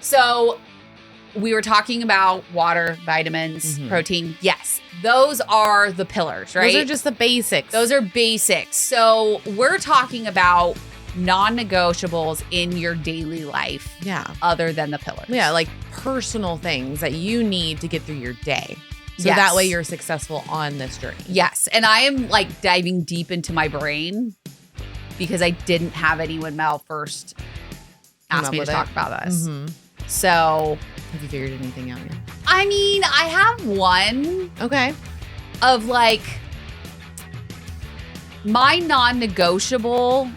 So we were talking about water, vitamins, protein. Yes, those are the pillars, right? Those are just the basics. Those are basics. So we're talking about non-negotiables in your daily life. Yeah. Other than the pillars. Yeah, like personal things that you need to get through your day. So Yes. that way you're successful on this journey. Yes. And I am like diving deep into my brain because I didn't have any when Mel first asked me to talk about this. So have you figured anything out yet? I mean, I have one. Okay. Of like, my non-negotiable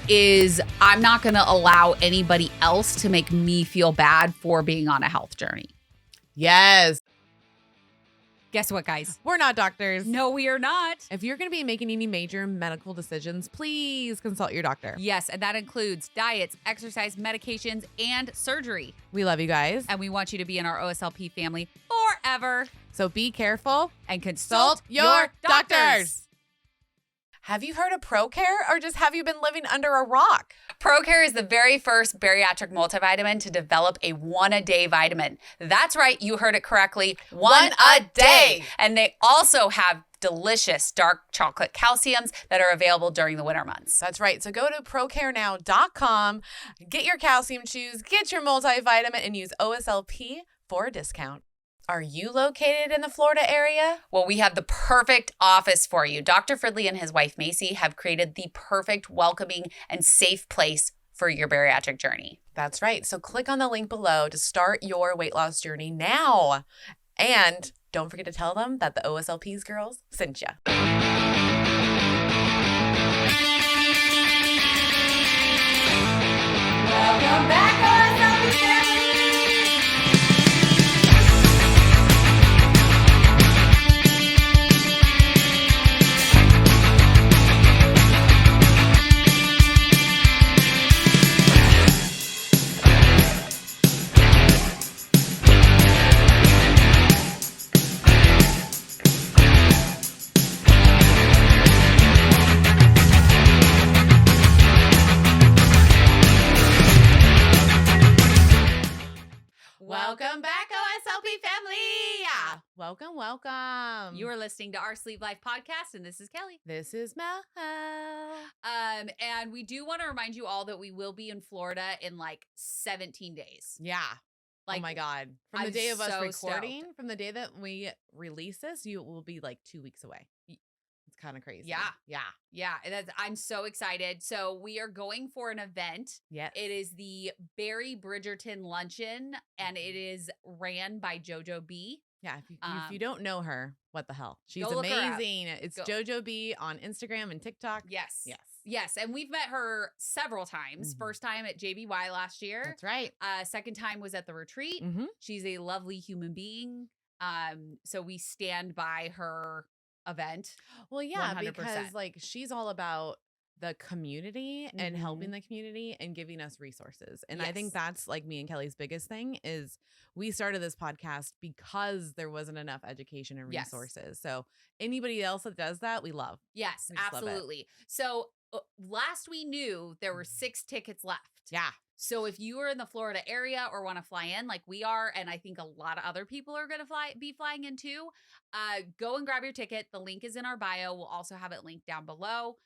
is I'm not going to allow anybody else to make me feel bad for being on a health journey. Yes. Guess what, guys? We're not doctors. No, we are not. If you're going to be making any major medical decisions, please consult your doctor. Yes, and that includes diets, exercise, medications, and surgery. We love you guys. And we want you to be in our OSLP family forever. So be careful and consult your doctors. Have you heard of ProCare or just have you been living under a rock? ProCare is the very first bariatric multivitamin to develop a one-a-day vitamin. That's right, you heard it correctly. One a day. And they also have delicious dark chocolate calciums that are available during the winter months. That's right. So go to procarenow.com, get your calcium chews, get your multivitamin, and use OSLP for a discount. Are you located in the Florida area? Well, we have the perfect office for you. Dr. Fridley and his wife, Macy, have created the perfect, welcoming, and safe place for your bariatric journey. That's right. So click on the link below to start your weight loss journey now. And don't forget to tell them that the OSLP's girls sent you. Welcome back, OSLP family! Welcome back, OSLP family. Welcome. You are listening to our Sleep Life podcast, and this is Kelly. This is Mel. And we do want to remind you all that we will be in Florida in like 17 days. Yeah. Like, oh my God. From the I'm day of us so recording, stoked. from the day that we release this, you will be like 2 weeks away. It's kind of crazy. Yeah. I'm so excited. So we are going for an event. Yes. It is the Barry Bridgerton Luncheon, and it is ran by JoJo B. Yeah. If you don't know her, what the hell? She's go look her up. amazing. It's JoJo B on Instagram and TikTok. Yes. And we've met her several times. First time at JBY last year. That's right. Second time was at the retreat. She's a lovely human being. So we stand by her event. Well, yeah, 100%. because like she's all about the community and helping the community and giving us resources. And I think that's like me and Kelly's biggest thing is we started this podcast because there wasn't enough education and resources. So anybody else that does that, we love. Yes, absolutely. So last we knew there were 6 tickets left. Yeah. So if you are in the Florida area or want to fly in like we are, and I think a lot of other people are going to be flying in too, go and grab your ticket. The link is in our bio. We'll also have it linked down below.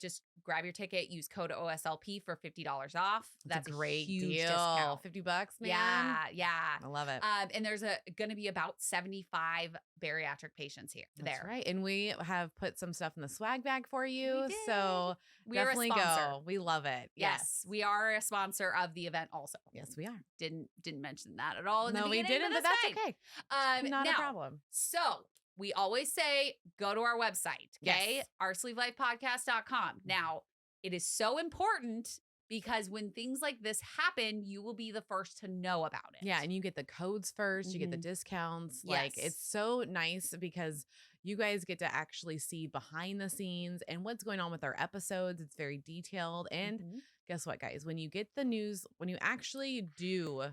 Just grab your ticket, use code OSLP for $50 off. That's a great huge deal. Discount. $50, man. Yeah. I love it. And there's going to be about 75 bariatric patients here. That's right. And we have put some stuff in the swag bag for you. We So we are definitely a sponsor. go. We love it. Yes. We are a sponsor of the event also. Yes, we are. Didn't mention that at all in the No, we beginning. didn't, but that's okay. Not a problem. So we always say, go to our website, okay? Yes. oursleevelifepodcast.com. Now, it is so important because when things like this happen, you will be the first to know about it. Yeah, and you get the codes first, you get the discounts. Like, it's so nice because you guys get to actually see behind the scenes and what's going on with our episodes. It's very detailed. And guess what, guys? When you get the news, when you actually do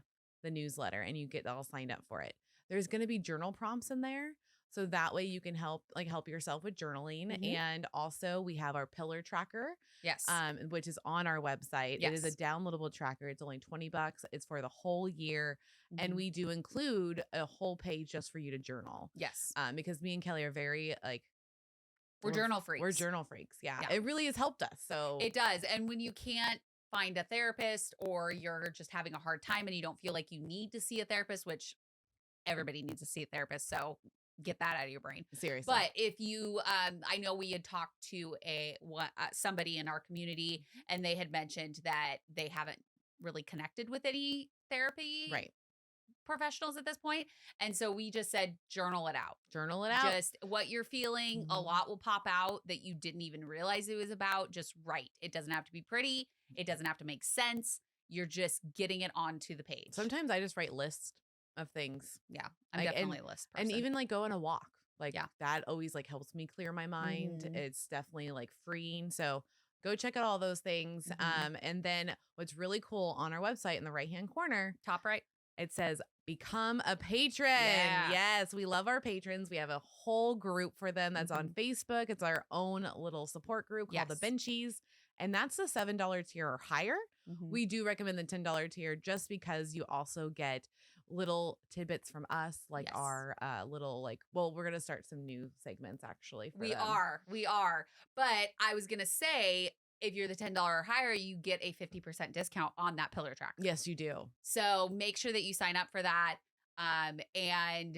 the newsletter and you get all signed up for it, there's going to be journal prompts in there. So that way you can help yourself with journaling. And also we have our pillar tracker. Yes. Which is on our website. Yes. It is a downloadable tracker. It's only $20. It's for the whole year. And we do include a whole page just for you to journal. Yes. Because me and Kellie are very we're journal freaks. We're journal freaks. Yeah. It really has helped us. So it does. And when you can't find a therapist, or you're just having a hard time and you don't feel like you need to see a therapist, which everybody needs to see a therapist. So get that out of your brain. Seriously. But if you, I know we had talked to somebody in our community, and they had mentioned that they haven't really connected with any therapy professionals at this point. And so we just said, journal it out. Journal it out. Just what you're feeling. A lot will pop out that you didn't even realize it was about. Just write. It doesn't have to be pretty. It doesn't have to make sense. You're just getting it onto the page. Sometimes I just write lists of things. Yeah. I'm definitely a list person. And even go on a walk. That always helps me clear my mind. It's definitely freeing. So go check out all those things. And then what's really cool on our website in the right-hand corner, top right, it says become a patron. Yeah. Yes, we love our patrons. We have a whole group for them that's on Facebook. It's our own little support group called the Benchies. And that's the $7 tier or higher. We do recommend the $10 tier just because you also get little tidbits from us, our little we're gonna start some new segments actually. We are. But I was gonna say, if you're the $10 or higher, you get a 50% discount on that pillar tracker. Yes, you do. So make sure that you sign up for that. And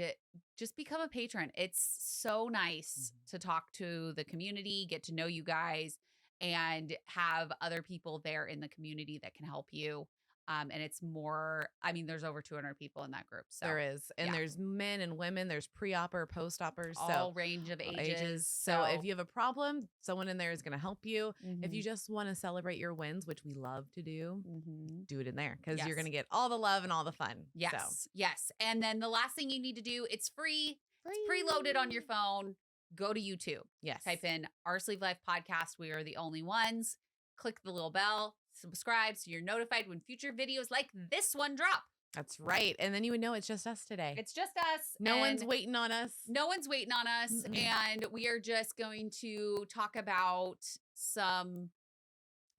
just become a patron. It's so nice to talk to the community, get to know you guys, and have other people there in the community that can help you. And it's more, there's over 200 people in that group. So there is. And there's men and women, there's pre-opper, post-oppers. All range of ages. So if you have a problem, someone in there is going to help you. If you just want to celebrate your wins, which we love to do, do it in there because you're going to get all the love and all the fun. Yes. So. Yes. And then the last thing you need to do, it's free. It's preloaded on your phone. Go to YouTube. Yes. Type in Our Sleeve Life Podcast. We are the only ones. Click the little bell. Subscribe so you're notified when future videos like this one drop. That's right. And then you would know it's just us today. It's just us. No one's waiting on us. No one's waiting on us. And we are just going to talk about some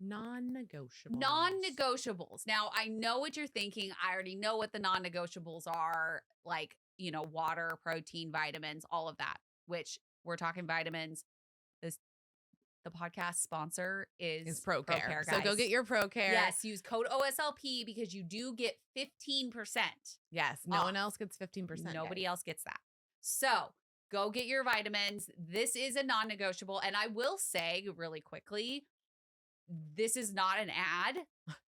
non-negotiables. Non-negotiables. Now, I know what you're thinking. I already know what the non-negotiables are, water, protein, vitamins, all of that, which we're talking vitamins. The podcast sponsor is ProCare. So go get your ProCare. Yes, use code OSLP because you do get 15%. Yes, no one else gets 15%. Nobody else gets that. So go get your vitamins. This is a non-negotiable. And I will say really quickly, this is not an ad.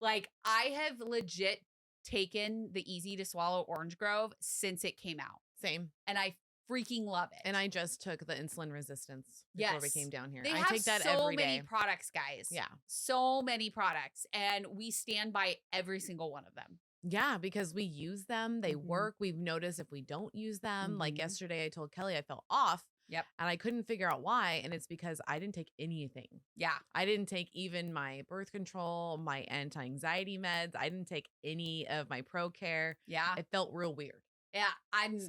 I have legit taken the easy to swallow Orange Grove since it came out. Same. And I freaking love it. And I just took the insulin resistance before we came down here. They I have take that so every many day. products, guys. Yeah. So many products. And we stand by every single one of them. Yeah, because we use them. They work. We've noticed if we don't use them. Like yesterday, I told Kellie I felt off. Yep. And I couldn't figure out why. And it's because I didn't take anything. Yeah. I didn't take even my birth control, my anti-anxiety meds. I didn't take any of my ProCare. Yeah. It felt real weird. Yeah, I'm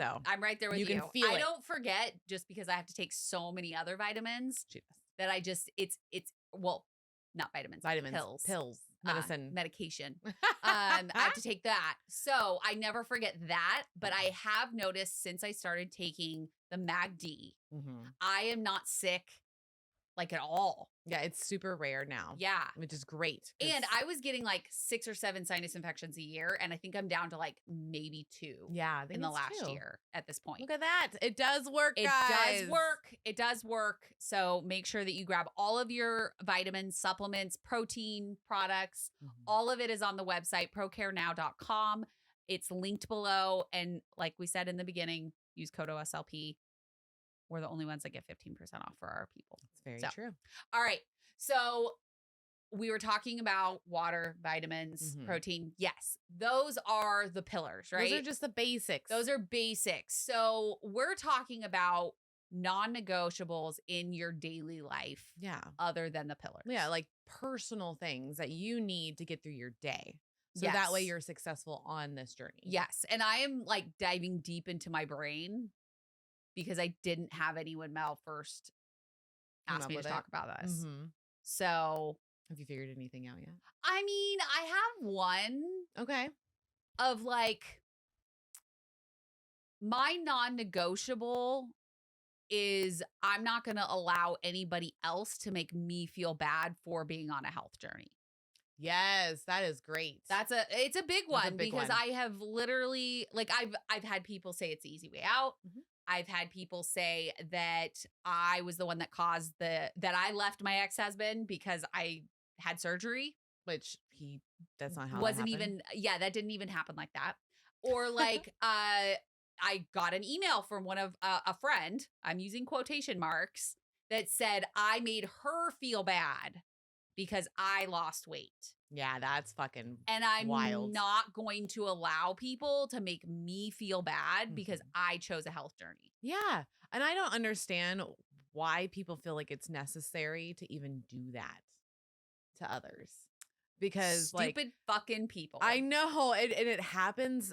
right there with you. You can feel it. I don't forget just because I have to take so many other vitamins that I just it's not vitamins, pills, medicine, medication. I have to take that. So I never forget that, but I have noticed since I started taking the MAG-D, I am not sick at all. Yeah, it's super rare now. Yeah. Which is great. And I was getting 6 or 7 sinus infections a year. And I think I'm down to maybe 2 in the last year at this point. Look at that. It does work, guys. It does work. So make sure that you grab all of your vitamins, supplements, protein products. All of it is on the website, procarenow.com. It's linked below. And like we said in the beginning, use code OSLP. We're the only ones that get 15% off for our people. That's very true. All right. So we were talking about water, vitamins, protein. Yes. Those are the pillars, right? Those are just the basics. Those are basics. So we're talking about non-negotiables in your daily life. Yeah. Other than the pillars. Yeah. Personal things that you need to get through your day. So that way you're successful on this journey. Yes. And I am diving deep into my brain because I didn't have any when Mel first asked me to talk about this. Mm-hmm. So, have you figured anything out yet? I mean, I have one. Okay. Of like, my non-negotiable is I'm not going to allow anybody else to make me feel bad for being on a health journey. Yes, that is great. It's a big one because one. I have literally, like, I've had people say it's the easy way out. Mm-hmm. I've had people say that I was the one that caused that I left my ex-husband because I had surgery. Which that's not how wasn't that even, that didn't even happen like that. Or like, I got an email from one of a friend, I'm using quotation marks, that said I made her feel bad because I lost weight. Yeah, that's fucking and I'm wild. not going to allow people to make me feel bad because I chose a health journey. Yeah. And I don't understand why people feel like it's necessary to even do that to others. Because stupid fucking people. I know. And it happens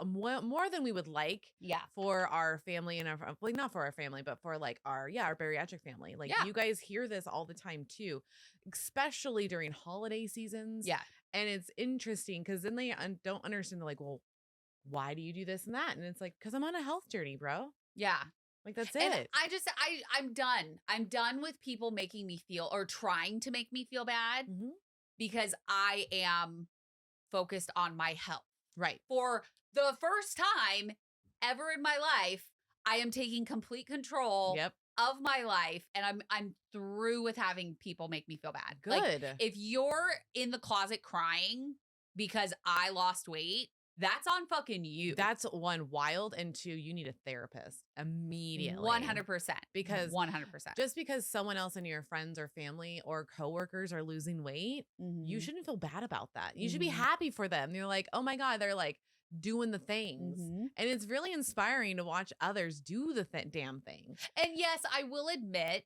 more than we would like. Yeah. For our family and our, like, not for our family, but for like our bariatric family. Like, you guys hear this all the time too, especially during holiday seasons. Yeah. And it's interesting because then they don't understand. They're like, well, why do you do this and that? And it's like, because I'm on a health journey, bro. Yeah. Like, that's and it. I'm done. I'm done with people making me feel or trying to make me feel bad because I am focused on my health. Right. For the first time ever in my life, I am taking complete control of my life, and I'm through with having people make me feel bad. Good. Like, if you're in the closet crying because I lost weight, that's on fucking you. That's one, wild, and two, you need a therapist immediately. 100%. Because 100%. Just because someone else in your friends or family or coworkers are losing weight, you shouldn't feel bad about that. You should be happy for them. You're like, oh my God, they're like doing the things. And it's really inspiring to watch others do the damn thing. And yes, I will admit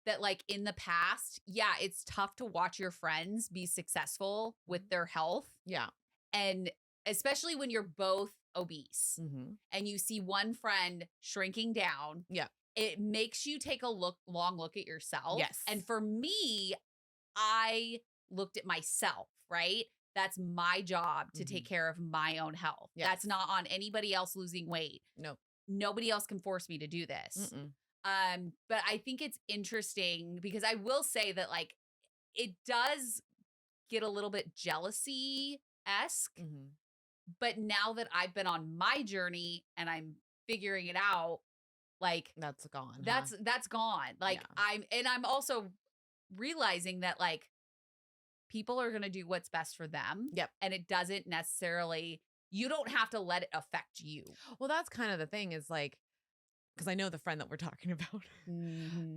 that, like, in the past, it's tough to watch your friends be successful with their health. Yeah. And especially when you're both obese and you see one friend shrinking down. Yeah. It makes you take a long look at yourself. Yes. And for me, I looked at myself, right? That's my job to take care of my own health. Yes. That's not on anybody else losing weight. No. Nobody else can force me to do this. But I think it's interesting because I will say that, like, it does get a little bit jealousy-esque. But now that I've been on my journey and I'm figuring it out, like, that's gone. That's gone. Like, I'm also realizing that, like, people are going to do what's best for them. Yep. And it doesn't necessarily, you don't have to let it affect you. Well, that's kind of the thing is, like, because I know the friend that we're talking about,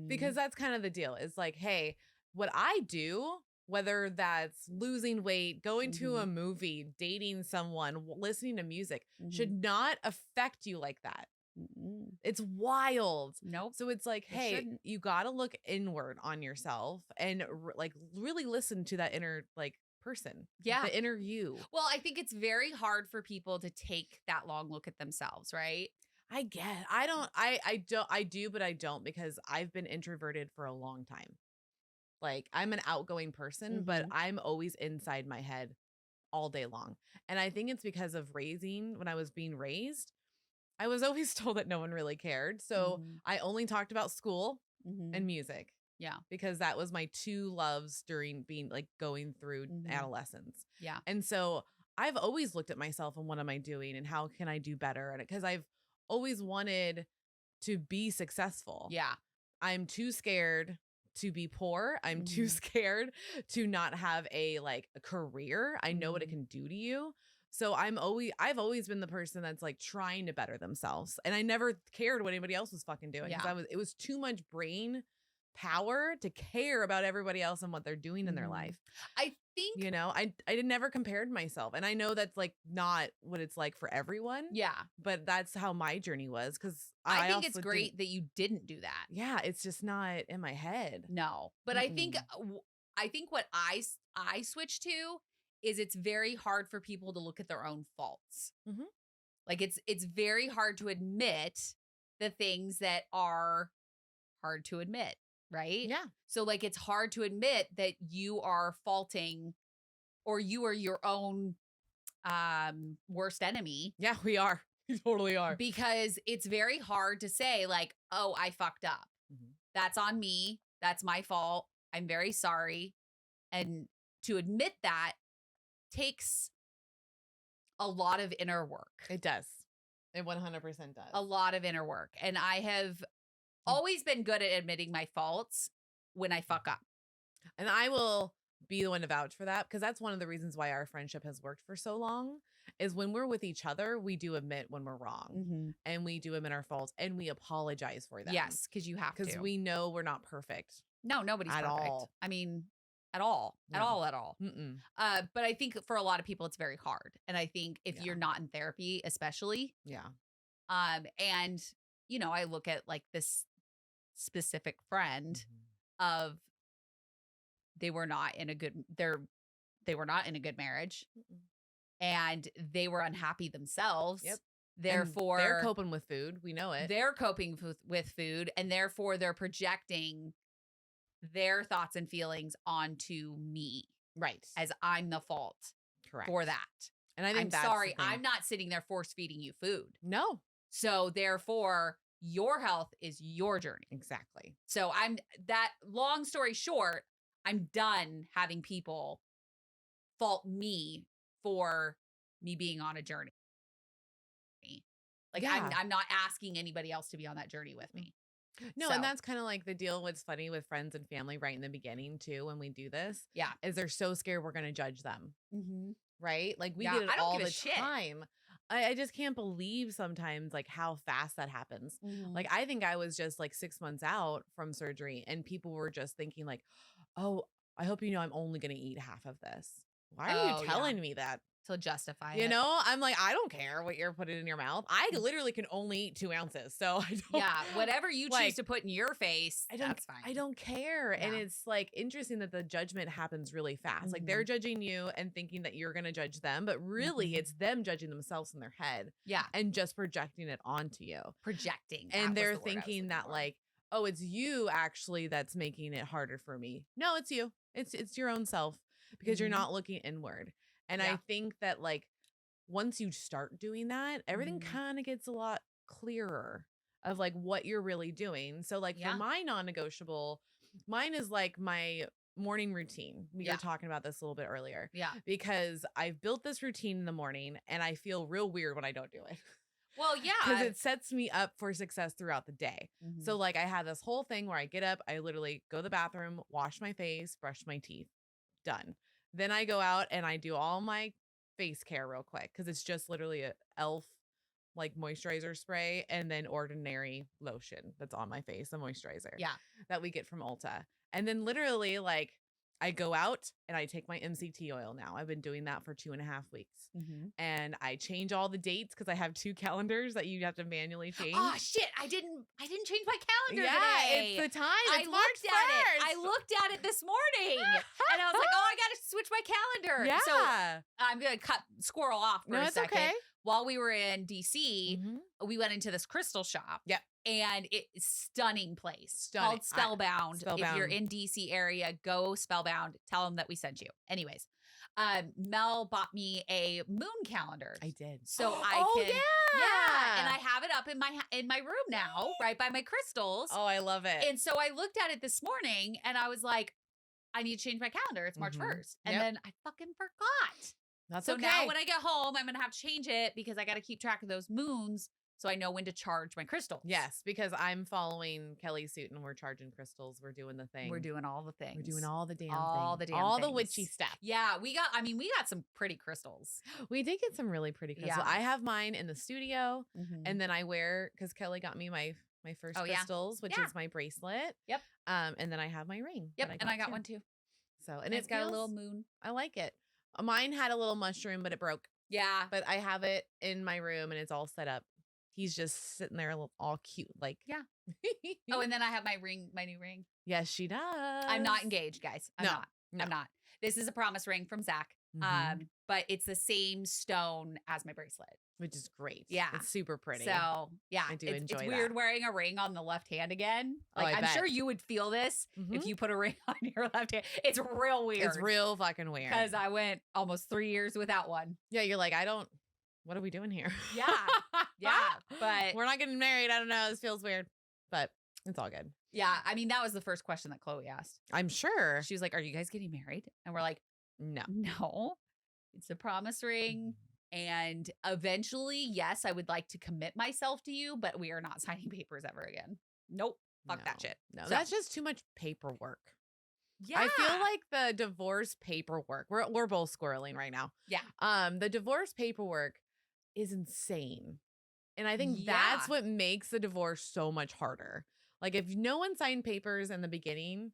because that's kind of the deal is like, hey, what I do, whether that's losing weight, going to a movie, dating someone, listening to music, should not affect you like that. It's wild. Nope. So it's like, hey, you got to look inward on yourself and like really listen to that inner, like, person. Yeah. The inner you. Well, I think it's very hard for people to take that long look at themselves, right? I get it. I do, but I don't, because I've been introverted for a long time. Like, I'm an outgoing person, but I'm always inside my head all day long. And I think it's because of when I was being raised, I was always told that no one really cared. So I only talked about school and music. Yeah. Because that was my two loves during being, like, going through adolescence. Yeah. And so I've always looked at myself and what am I doing and how can I do better? And because I've always wanted to be successful. Yeah. I'm too scared to be poor. I'm too scared to not have a career. I know what it can do to you. So I've always been the person that's, like, trying to better themselves. And I never cared what anybody else was fucking doing. Yeah. It was too much brain power to care about everybody else and what they're doing in their life. I think, I never compared myself. And I know that's, like, not what it's like for everyone. Yeah. But that's how my journey was. Cause I think it's great that you didn't do that. Yeah. It's just not in my head. No, but I think what I switched to is it's very hard for people to look at their own faults. Like, it's very hard to admit the things that are hard to admit, right? Yeah. So like it's hard to admit that you are faulting or you are your own worst enemy. Yeah, we are. We totally are. Because it's very hard to say like, "Oh, I fucked up. That's on me. That's my fault. I'm very sorry." And to admit that takes a lot of inner work. It does. It 100% does. A lot of inner work. And I have always been good at admitting my faults when I fuck up. And I will be the one to vouch for that, because that's one of the reasons why our friendship has worked for so long, is when we're with each other, we do admit when we're wrong and we do admit our faults and we apologize for them. Yes, because you have to. Because we know we're not perfect. No, nobody's at perfect. all. I mean, at all. No. At all. Mm-mm. But I think for a lot of people, it's very hard. And I think if Yeah. you're not in therapy, especially, Yeah. and, you know, I look at like this specific friend of they were not in a good marriage and they were unhappy themselves. Yep. Therefore, and they're coping with food. We know it. They're coping with food, and therefore they're projecting their thoughts and feelings onto me. Right. As I'm the fault Correct. for that. And I think I'm that's sorry, the thing. I'm not sitting there force feeding you food. No. So therefore, your health is your journey. Exactly. So long story short, I'm done having people fault me for me being on a journey. Like Yeah. I'm not asking anybody else to be on that journey with me. No, So- and that's kind of like the deal. What's funny with friends and family right in the beginning too, when we do this, Yeah. is they're so scared we're going to judge them. Right? Like we Yeah, get it I don't all give a the shit. time. I just can't believe sometimes like how fast that happens. Like I think I was just like 6 months out from surgery and people were just thinking like, oh, I hope you know I'm only going to eat half of this. Why are you telling me that? To justify You it. know, I'm like, I don't care what you're putting in your mouth. I literally can only eat 2 ounces. So I don't. Yeah, whatever you choose like, to put in your face, that's fine. I don't care. And Yeah. it's like interesting that the judgment happens really fast. Like they're judging you and thinking that you're going to judge them, but really it's them judging themselves in their head. Yeah. And just projecting it onto you. Projecting. And they're thinking that like, oh, it's you actually that's making it harder for me. No, it's you. It's your own self because you're not looking inward. And I think that like once you start doing that, everything kind of gets a lot clearer of like what you're really doing. So like for my non-negotiable, mine is like my morning routine. We were talking about this a little bit earlier. Yeah. Because I've built this routine in the morning and I feel real weird when I don't do it. Well, yeah. Because it sets me up for success throughout the day. So like I have this whole thing where I get up, I literally go to the bathroom, wash my face, brush my teeth. Done. Then I go out and I do all my face care real quick because it's just literally a e.l.f. like moisturizer spray and then ordinary lotion that's on my face, a moisturizer. Yeah. That we get from Ulta. And then literally like I go out and I take my MCT oil now. I've been doing that for 2.5 weeks. And I change all the dates because I have 2 calendars that you have to manually change. Oh shit, I didn't change my calendar yeah, today. it's the time. It's I March looked at 1st. it. I looked at it this morning and I was like, oh, I got to switch my calendar. Yeah. So I'm going to squirrel off for a it's second. okay. While we were in DC, we went into this crystal shop. Yep. And it's stunning place. Stunning. Called Spellbound. If you're Spellbound. in DC area, go Spellbound. Tell them that we sent you. Anyways, Mel bought me a moon calendar. I did. So yeah. and I have it up in my room now, right by my crystals. Oh, I love it. And so I looked at it this morning and I was like, I need to change my calendar. It's March 1st. And then I fucking forgot. That's so okay. now when I get home, I'm going to have to change it because I got to keep track of those moons so I know when to charge my crystals. Yes, because I'm following Kelly's suit and we're charging crystals. We're doing the thing. We're doing all the things. We're doing all the damn all things. the damn all the things. witchy stuff. Yeah, we got some pretty crystals. We did get some really pretty crystals. Yeah. I have mine in the studio and then I wear, because Kelly got me my first crystals, which is my bracelet. Yep. And then I have my ring. Yep, and I got one too. So, And it's got a little moon. I like it. Mine had a little mushroom, but it broke. Yeah. But I have it in my room and it's all set up. He's just sitting there all cute. Like, yeah. Oh, and then I have my new ring. Yes, she does. I'm not engaged, guys. I'm No. not. This is a promise ring from Zach. But it's the same stone as my bracelet. Which is great. Yeah. It's super pretty. So, yeah. I do enjoy It's that. weird wearing a ring on the left hand again. Oh, Like, I I'm sure you would feel this if you put a ring on your left hand. It's real weird. It's real fucking weird. Because I went almost 3 years without one. Yeah, you're like, what are we doing here? Yeah. Yeah. But we're not getting married. I don't know. This feels weird. But it's all good. Yeah. I mean, that was the first question that Chloe asked. I'm sure. She was like, are you guys getting married? And we're like, no. It's a promise ring. And eventually, yes, I would like to commit myself to you, but we are not signing papers ever again. Nope. Fuck that shit. No, that's just too much paperwork. Yeah. I feel like the divorce paperwork, we're both squirreling right now. Yeah. The divorce paperwork is insane. And I think that's what makes the divorce so much harder. Like if no one signed papers in the beginning,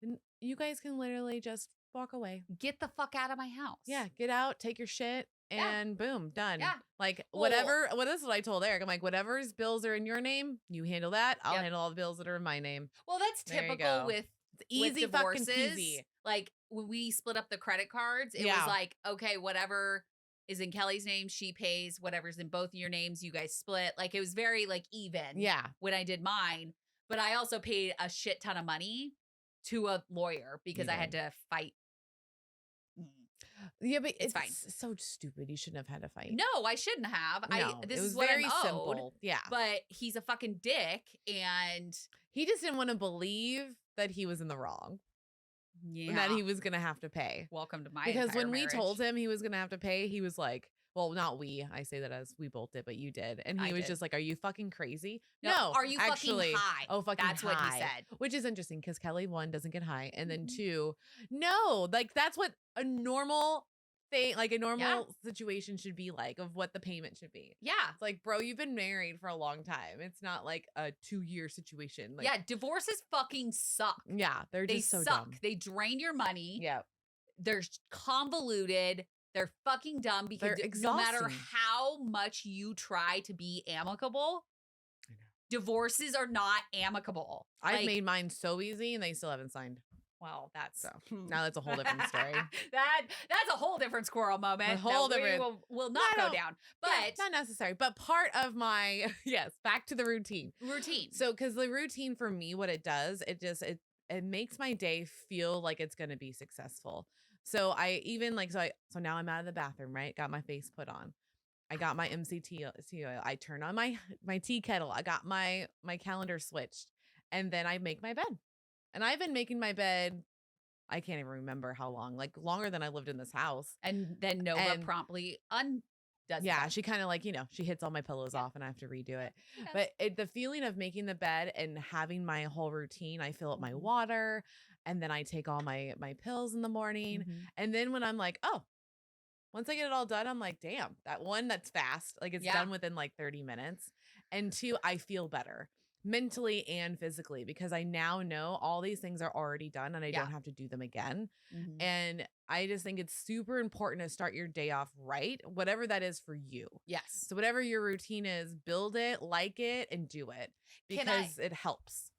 then you guys can literally just walk away. Get the fuck out of my house. Yeah. Get out, take your shit. And boom, done. Yeah. Like whatever, this is what I told Eric. I'm like, whatever's bills are in your name, you handle that. I'll handle all the bills that are in my name. Well, that's typical with easy divorces. fucking peasy. Like when we split up the credit cards, it was like, okay, whatever is in Kelly's name, she pays. Whatever's in both of your names, you guys split. Like it was very like even. Yeah. When I did mine, but I also paid a shit ton of money to a lawyer because I had to fight. Yeah, but it's fine. So stupid. You shouldn't have had to fight. No, I shouldn't have. No, This it was is what very I'm owed, simple. Yeah. But he's a fucking dick and he just didn't want to believe that he was in the wrong. Yeah. And that he was going to have to pay. Welcome to my Because when marriage. we told him he was going to have to pay, he was like, well, not we. I say that as we both did, but you did. And he was just like, are you fucking crazy? No. Are you actually, fucking high? Oh, fucking That's high. what he said. Which is interesting because Kelly, one, doesn't get high. And then two, no. Like that's what a normal thing, like a normal situation should be like of what the payment should be. Yeah. It's like, bro, you've been married for a long time. It's not like a 2-year situation. Like, yeah. Divorces fucking suck. Yeah. They just so suck. dumb. They drain your money. Yeah. They're convoluted. They're fucking dumb because no matter how much you try to be amicable, divorces are not amicable. I've made mine so easy and they still haven't signed. Well, that's now that's a whole different story. That's a whole different squirrel moment. A whole different will not go down. But not necessary. But part of my back to the routine. So because the routine for me, what it does, it makes my day feel like it's gonna be successful. So I even so now I'm out of the bathroom, right? Got my face put on. I got my MCT oil. I turn on my tea kettle. I got my calendar switched. And then I make my bed. And I've been making my bed, I can't even remember how long, like longer than I lived in this house. And then Nova promptly undoes that. She kind of she hits all my pillows off and I have to redo it. But the feeling of making the bed and having my whole routine, I fill up my water and then I take all my pills in the morning. And then when I'm like, oh, once I get it all done, I'm like, damn, that one, that's fast. Like it's done within like 30 minutes. And two, I feel better. Mentally and physically because I now know all these things are already done and I don't have to do them again. And I just think it's super important to start your day off right, whatever that is for you. Yes. So whatever your routine is, build it, like it, and do it because it helps.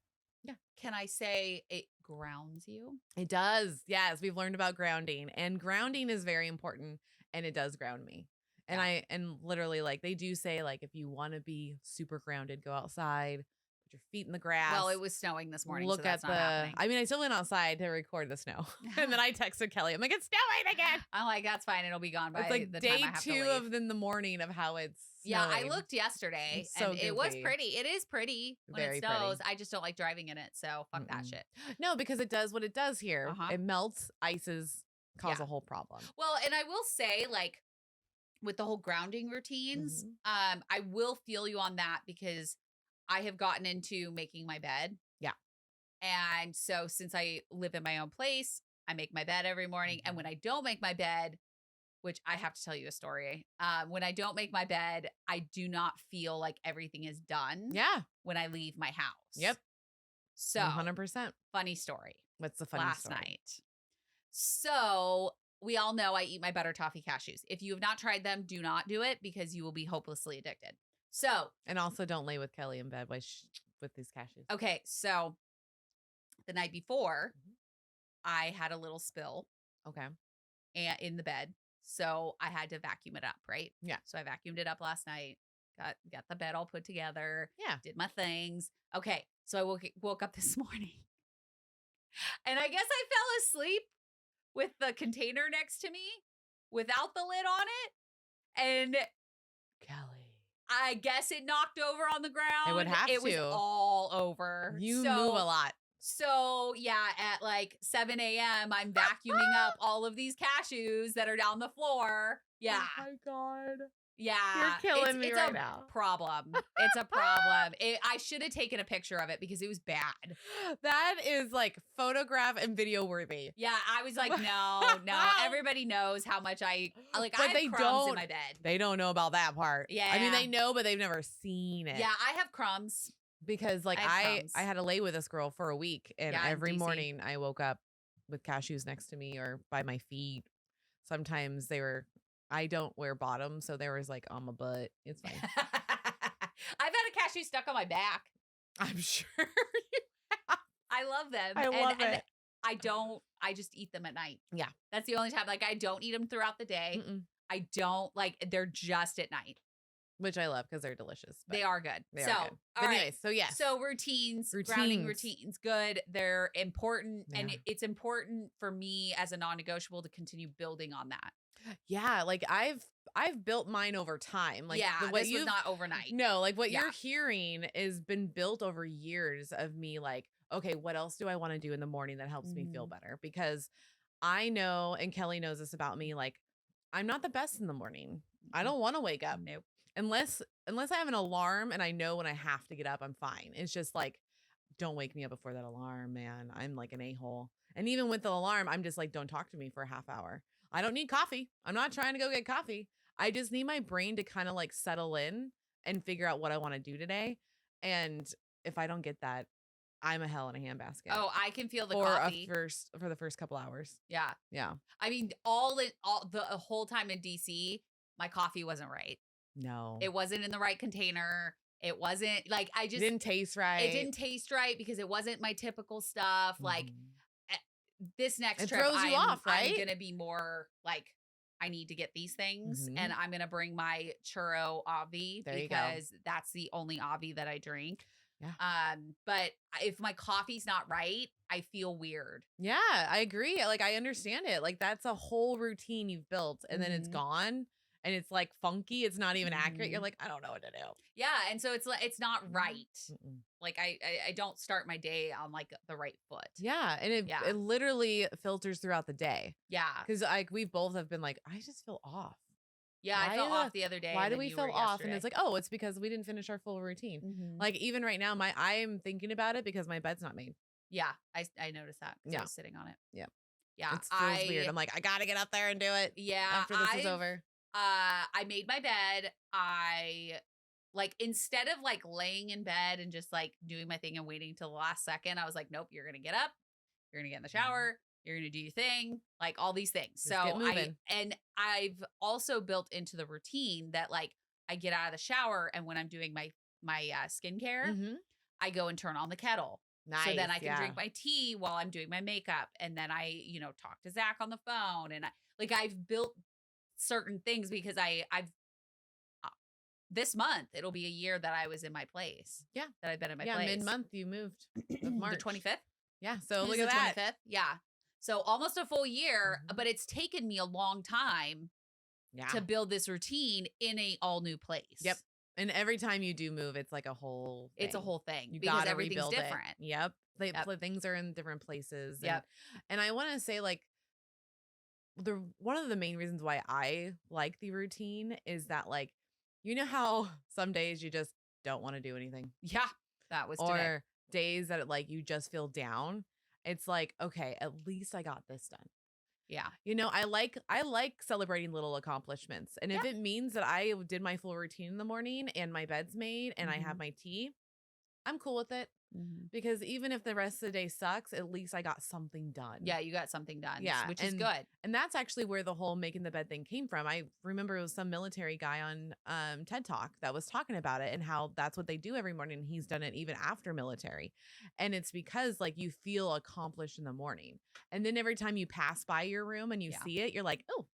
Yeah. Can I say it grounds you? It does. Yes. We've learned about grounding and grounding is very important and it does ground me. And and literally like they do say like if you want to be super grounded, go outside. Put your feet in the grass. Well, it was snowing this morning. Look so that's at not happening. I mean, I still went outside to record the snow. And then I texted Kelly. I'm like, it's snowing again. I'm like, that's fine. It'll be gone by it's like the day time I have 2 to leave. of in the morning of how it's snowing. I looked yesterday so and it was pretty. It is pretty when Very it snows. pretty. I just don't like driving in it. So fuck that shit. No, because it does what it does here. It melts, ices, cause a whole problem. Well, and I will say like with the whole grounding routines, I will feel you on that because I have gotten into making my bed. Yeah. And so since I live in my own place, I make my bed every morning. And when I don't make my bed, which I have to tell you a story, when I don't make my bed, I do not feel like everything is done. Yeah. When I leave my house. Yep. So 100%. Funny story. What's the funny Last story? night. So we all know I eat my butter toffee cashews. If you have not tried them, do not do it because you will be hopelessly addicted. So, and also don't lay with Kelly in bed with these cashews. Okay. So the night before I had a little spill. Okay. and in the bed. So I had to vacuum it up, right? Yeah. So I vacuumed it up last night, got the bed all put together, Yeah. did my things. Okay. So I woke up this morning and I guess I fell asleep with the container next to me without the lid on it. And Kellie, I guess it knocked over on the ground. It would have It was to. all over. You move a lot. So yeah, at like 7 a.m., I'm vacuuming up all of these cashews that are down the floor. Yeah. Oh my God. Yeah. You're killing me right now. Problem. It's a problem. I should have taken a picture of it because it was bad. That is like photograph and video worthy. Yeah. I was like, no. Everybody knows how much I have crumbs in my bed. They don't know about that part. Yeah. I mean, they know, but they've never seen it. Yeah. I have crumbs. Because like I had to lay with this girl for a week, and every morning I woke up with cashews next to me or by my feet. Sometimes I don't wear bottoms, so there was like on my butt. It's fine. I've had a cashew stuck on my back. I'm sure. I love them. I love it. I just eat them at night. Yeah. That's the only time. Like I don't eat them throughout the day. Mm-mm. I don't they're just at night. Which I love because they're delicious. They are good. They are good. But anyways, so yes. So routines, grounding routines, good. They're important. Yeah. And it's important for me as a non-negotiable to continue building on that. Yeah. Like I've built mine over time. Like this was not overnight. No, like what you're hearing is been built over years of me like, okay, what else do I want to do in the morning that helps me feel better? Because I know, and Kellie knows this about me, like I'm not the best in the morning. I don't want to wake up. Nope. Unless I have an alarm and I know when I have to get up, I'm fine. It's just like, don't wake me up before that alarm, man. I'm like an a-hole. And even with the alarm, I'm just like, don't talk to me for a half hour. I don't need coffee. I'm not trying to go get coffee. I just need my brain to kind of like settle in and figure out what I want to do today. And if I don't get that, I'm a hell in a handbasket. Oh, I can feel the coffee for the first couple hours. Yeah. Yeah. I mean, the whole time in DC, my coffee wasn't right. No. It wasn't in the right container. It wasn't like it didn't taste right. It didn't taste right because it wasn't my typical stuff. Like this next trip, throws you off, right? I'm going to be more like, I need to get these things and I'm going to bring my churro avi because that's the only avi that I drink. Yeah. But if my coffee's not right, I feel weird. Yeah, I agree. Like I understand it. Like that's a whole routine you've built and then it's gone. And it's like funky. It's not even accurate. You're like, I don't know what to do. Yeah. And so it's not right. Like I don't start my day on like the right foot. Yeah. And it literally filters throughout the day. Yeah. Because like we both have been like, I just feel off. Yeah. I felt off the other day. Why do we feel off? And it's like, oh, it's because we didn't finish our full routine. Like even right now, I'm thinking about it because my bed's not made. Yeah. I noticed that. I was sitting on it. Yeah. Yeah. It feels weird. I'm like, I got to get up there and do it. Yeah. After this is over. I made my bed. I like, instead of like laying in bed and just like doing my thing and waiting till the last second, I was like, nope, you're going to get up. You're going to get in the shower. You're going to do your thing, like all these things. Just get moving. I've also built into the routine that like I get out of the shower and when I'm doing my skincare, I go and turn on the kettle. Nice. So then I can drink my tea while I'm doing my makeup. And then I, talk to Zach on the phone. And I've built certain things because I've this month, it'll be a year that I was in my place. Yeah. That I've been in my place. Yeah, mid-month you moved. Of March. The 25th? Yeah. So look at that. 25th? Yeah. So almost a full year, but it's taken me a long time to build this routine in a all new place. Yep. And every time you do move, it's like a whole thing. It's a whole thing. You because gotta everything's rebuild different. It. Yep. Things are in different places. Yep. And I want to say like one of the main reasons why I like the routine is that like, you know how some days you just don't want to do anything? Yeah. That was today. Or days that like you just feel down. It's like, okay, at least I got this done. Yeah. I like celebrating little accomplishments. And if it means that I did my full routine in the morning and my bed's made and I have my tea, I'm cool with it. because even if the rest of the day sucks, at least I got something done. Yeah, you got something done. Yeah, which is good. And that's actually where the whole making the bed thing came from. I remember it was some military guy on TED Talk that was talking about it and how that's what they do every morning. He's done it even after military. And it's because like you feel accomplished in the morning. And then every time you pass by your room and you see it, you're like, oh,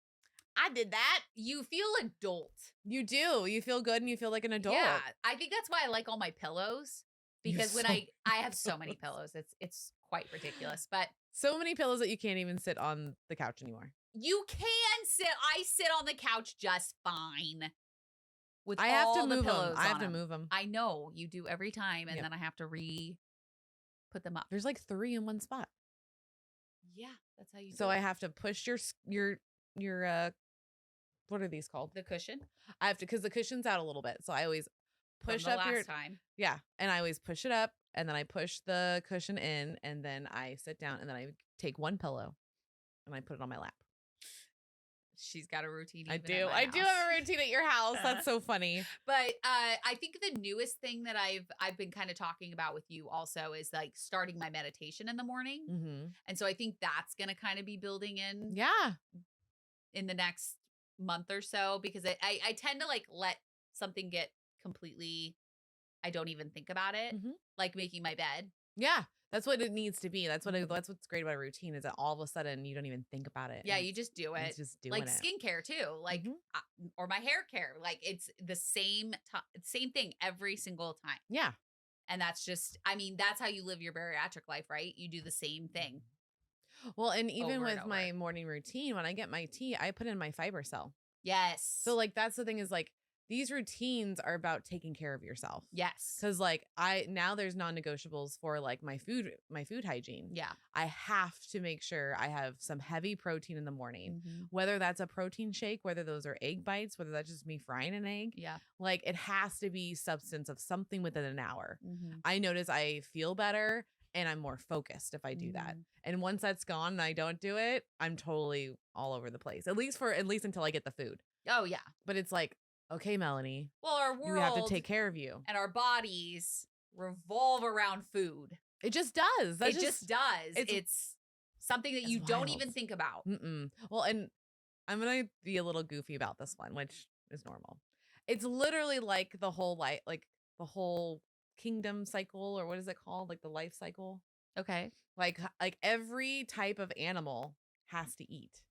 I did that. You feel adult. You do. You feel good and you feel like an adult. Yeah. I think that's why I like all my pillows. Because when I have so many pillows, it's quite ridiculous. But so many pillows that you can't even sit on the couch anymore. You can sit. I sit on the couch just fine. With I have all to the move pillows them. I have on to move them. I know you do every time, and then I have to put them up. There's like 3 in one spot. Yeah, that's how you. So I have to push your what are these called? The cushion. I have to because the cushion's out a little bit, so I always push up your time. Yeah, and I always push it up, and then I push the cushion in, and then I sit down, and then I take one pillow, and I put it on my lap. She's got a routine. I do have a routine at your house. That's so funny. But I think the newest thing that I've been kind of talking about with you also is like starting my meditation in the morning. Mm-hmm. And so I think that's going to kind of be building in. Yeah. In the next month or so, because I tend to like let something get completely, I don't even think about it, like making my bed. Yeah. That's what it needs to be. That's what's great about a routine is that all of a sudden you don't even think about it. Yeah, you just do it. It's just doing like it. Skincare too, like or my hair care. Like it's the same thing every single time. Yeah, and that's just, I mean, that's how you live your bariatric life, right? You do the same thing. Well, and even with my morning routine, when I get my tea, I put in my fiber cell. Yes. So like that's the thing is like. These routines are about taking care of yourself. Yes. Cause like now there's non-negotiables for like my food hygiene. Yeah. I have to make sure I have some heavy protein in the morning, whether that's a protein shake, whether those are egg bites, whether that's just me frying an egg. Yeah. Like it has to be substance of something within an hour. I notice I feel better and I'm more focused if I do that. And once that's gone and I don't do it, I'm totally all over the place, at least until I get the food. Oh yeah. But it's like, okay, Melanie. Well, our world, you have to take care of you. And our bodies revolve around food. It just does. It just does. It's something that you don't even think about. Well, and I'm going to be a little goofy about this one, which is normal. It's literally like the whole the whole kingdom cycle, or what is it called? Like the life cycle. Okay. Like every type of animal has to eat.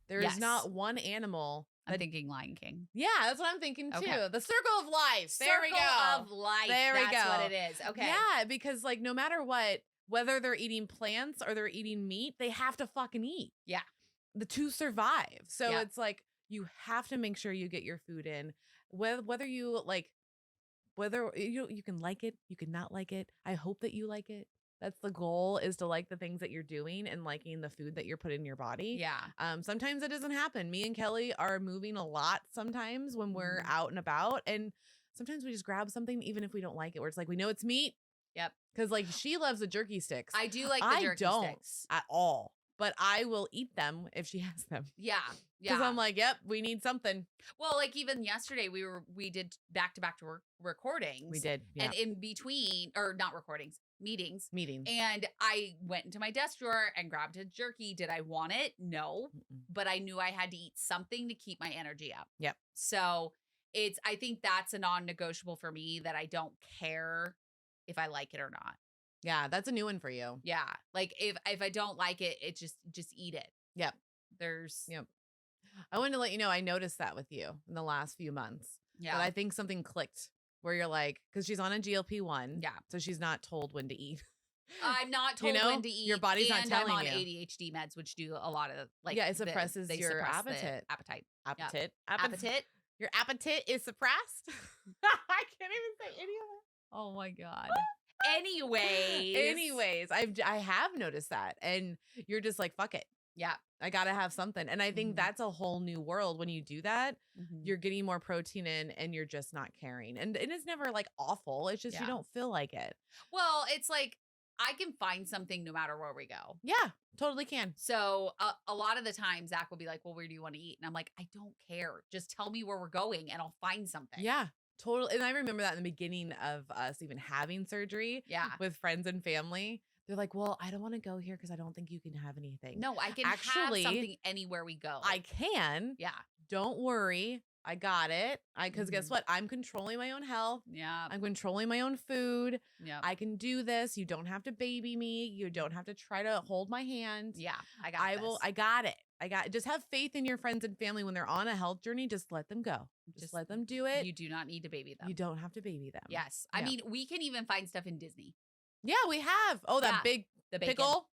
There is not one animal. I'm thinking Lion King. Yeah, that's what I'm thinking too. Okay. The circle of life. There we go. Circle of life. There we go. That's what it is. Okay. Yeah, because like no matter what, whether they're eating plants or they're eating meat, they have to fucking eat. Yeah. The to survive. So it's like you have to make sure you get your food in. Whether you can like it, you can not like it. I hope that you like it. That's the goal, is to like the things that you're doing and liking the food that you're putting in your body. Yeah. Sometimes it doesn't happen. Me and Kellie are moving a lot sometimes when we're out and about. And sometimes we just grab something, even if we don't like it, where it's like, we know it's meat. Yep. Because like she loves the jerky sticks. I do like the jerky sticks. At all. But I will eat them if she has them. Yeah. Yeah. Because I'm like, yep, we need something. Well, like even yesterday we did back-to-back recordings. We did. Yeah. And in between, or not recordings, meetings. Meetings. And I went into my desk drawer and grabbed a jerky. Did I want it? No. But I knew I had to eat something to keep my energy up. Yep. So I think that's a non-negotiable for me, that I don't care if I like it or not. Yeah, that's a new one for you. Yeah. Like if I don't like it, it just eat it. Yep. Yep. I wanted to let you know I noticed that with you in the last few months. Yeah. But I think something clicked where you're like, because she's on a GLP-1. Yeah. So she's not told when to eat. I'm not told when to eat. Your body's not telling I'm on you. ADHD meds, which do a lot of like. Yeah, it suppresses your appetite. Appetite. Appetite. Your appetite is suppressed. I can't even say any of it. Oh my God. Anyways, I have noticed that, and you're just like, fuck it. Yeah, I gotta have something, and I think that's a whole new world when you do that. You're getting more protein in, and you're just not caring, and it's never like awful. It's just you don't feel like it. Well, it's like I can find something no matter where we go. Yeah, totally can. So a lot of the time, Zach will be like, "Well, where do you want to eat?" And I'm like, "I don't care. Just tell me where we're going, and I'll find something." Yeah. Totally. And I remember that in the beginning of us even having surgery with friends and family. They're like, well, I don't want to go here because I don't think you can have anything. No, I can have something anywhere we go. I can. Yeah. Don't worry. I got it. Because guess what? I'm controlling my own health. Yeah. I'm controlling my own food. Yeah. I can do this. You don't have to baby me. You don't have to try to hold my hand. Yeah. I got it. Just have faith in your friends and family when they're on a health journey. Just let them go. Just let them do it. You do not need to baby them. You don't have to baby them. Yes. I mean, we can even find stuff in Disney. Yeah, we have. Oh, that big pickle.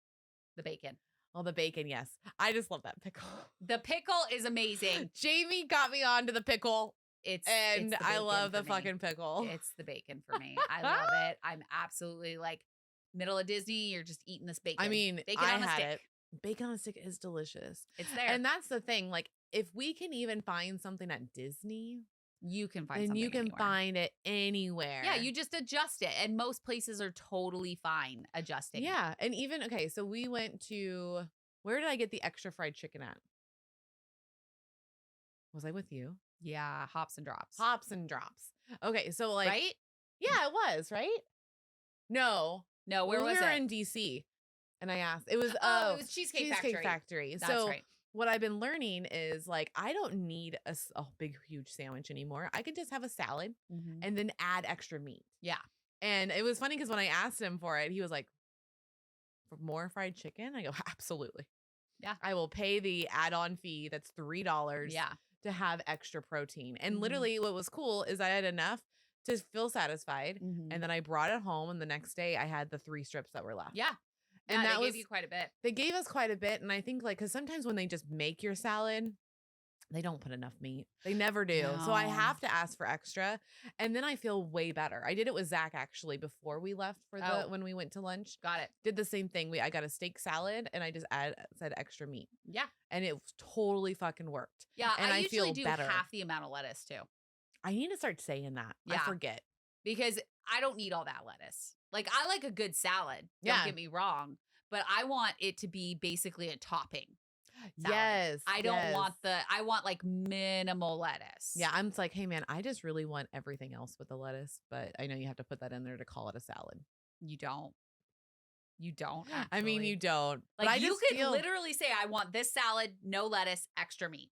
The bacon. Oh, the bacon, yes. I just love that pickle. The pickle is amazing. Jamie got me onto the pickle. I love the fucking pickle. It's the bacon for me. I love it. I'm absolutely like middle of Disney. You're just eating this bacon. I mean, bacon on a stick. Bacon on a stick is delicious. It's there. And that's the thing. Like, if we can even find something at Disney, you can find then something you can anywhere. find it anywhere. Yeah, you just adjust it. And most places are totally fine adjusting. Yeah. And even, okay, so we went to, where did I get the extra fried chicken at? Was I with you? Yeah, Hops and Drops. Hops and Drops. Okay, so like. Right? Yeah, it was, right? No, where was it? We were in DC. And I asked, it was it was Cheesecake Factory. That's so right. What I've been learning is like, I don't need a big, huge sandwich anymore. I can just have a salad and then add extra meat. Yeah. And it was funny because when I asked him for it, he was like, for more fried chicken? I go, absolutely. Yeah. I will pay the add-on fee. That's $3 to have extra protein. And literally what was cool is I had enough to feel satisfied. And then I brought it home. And the next day I had the 3 strips that were left. Yeah. And that gave you quite a bit. They gave us quite a bit. And I think like, because sometimes when they just make your salad, they don't put enough meat. They never do. No. So I have to ask for extra. And then I feel way better. I did it with Zach actually before we left for when we went to lunch. Got it. Did the same thing. I got a steak salad and I just said extra meat. Yeah. And it totally fucking worked. Yeah. And I usually feel do better. half the amount of lettuce too. I need to start saying that. Yeah. I forget. Because I don't need all that lettuce. Like I like a good salad. Don't get me wrong. But I want it to be basically a topping. Salad. Yes. I don't want I want like minimal lettuce. Yeah. I'm just like, hey man, I just really want everything else with the lettuce, but I know you have to put that in there to call it a salad. You don't. You don't. Actually. I mean, you don't. Like but you could literally say, I want this salad, no lettuce, extra meat.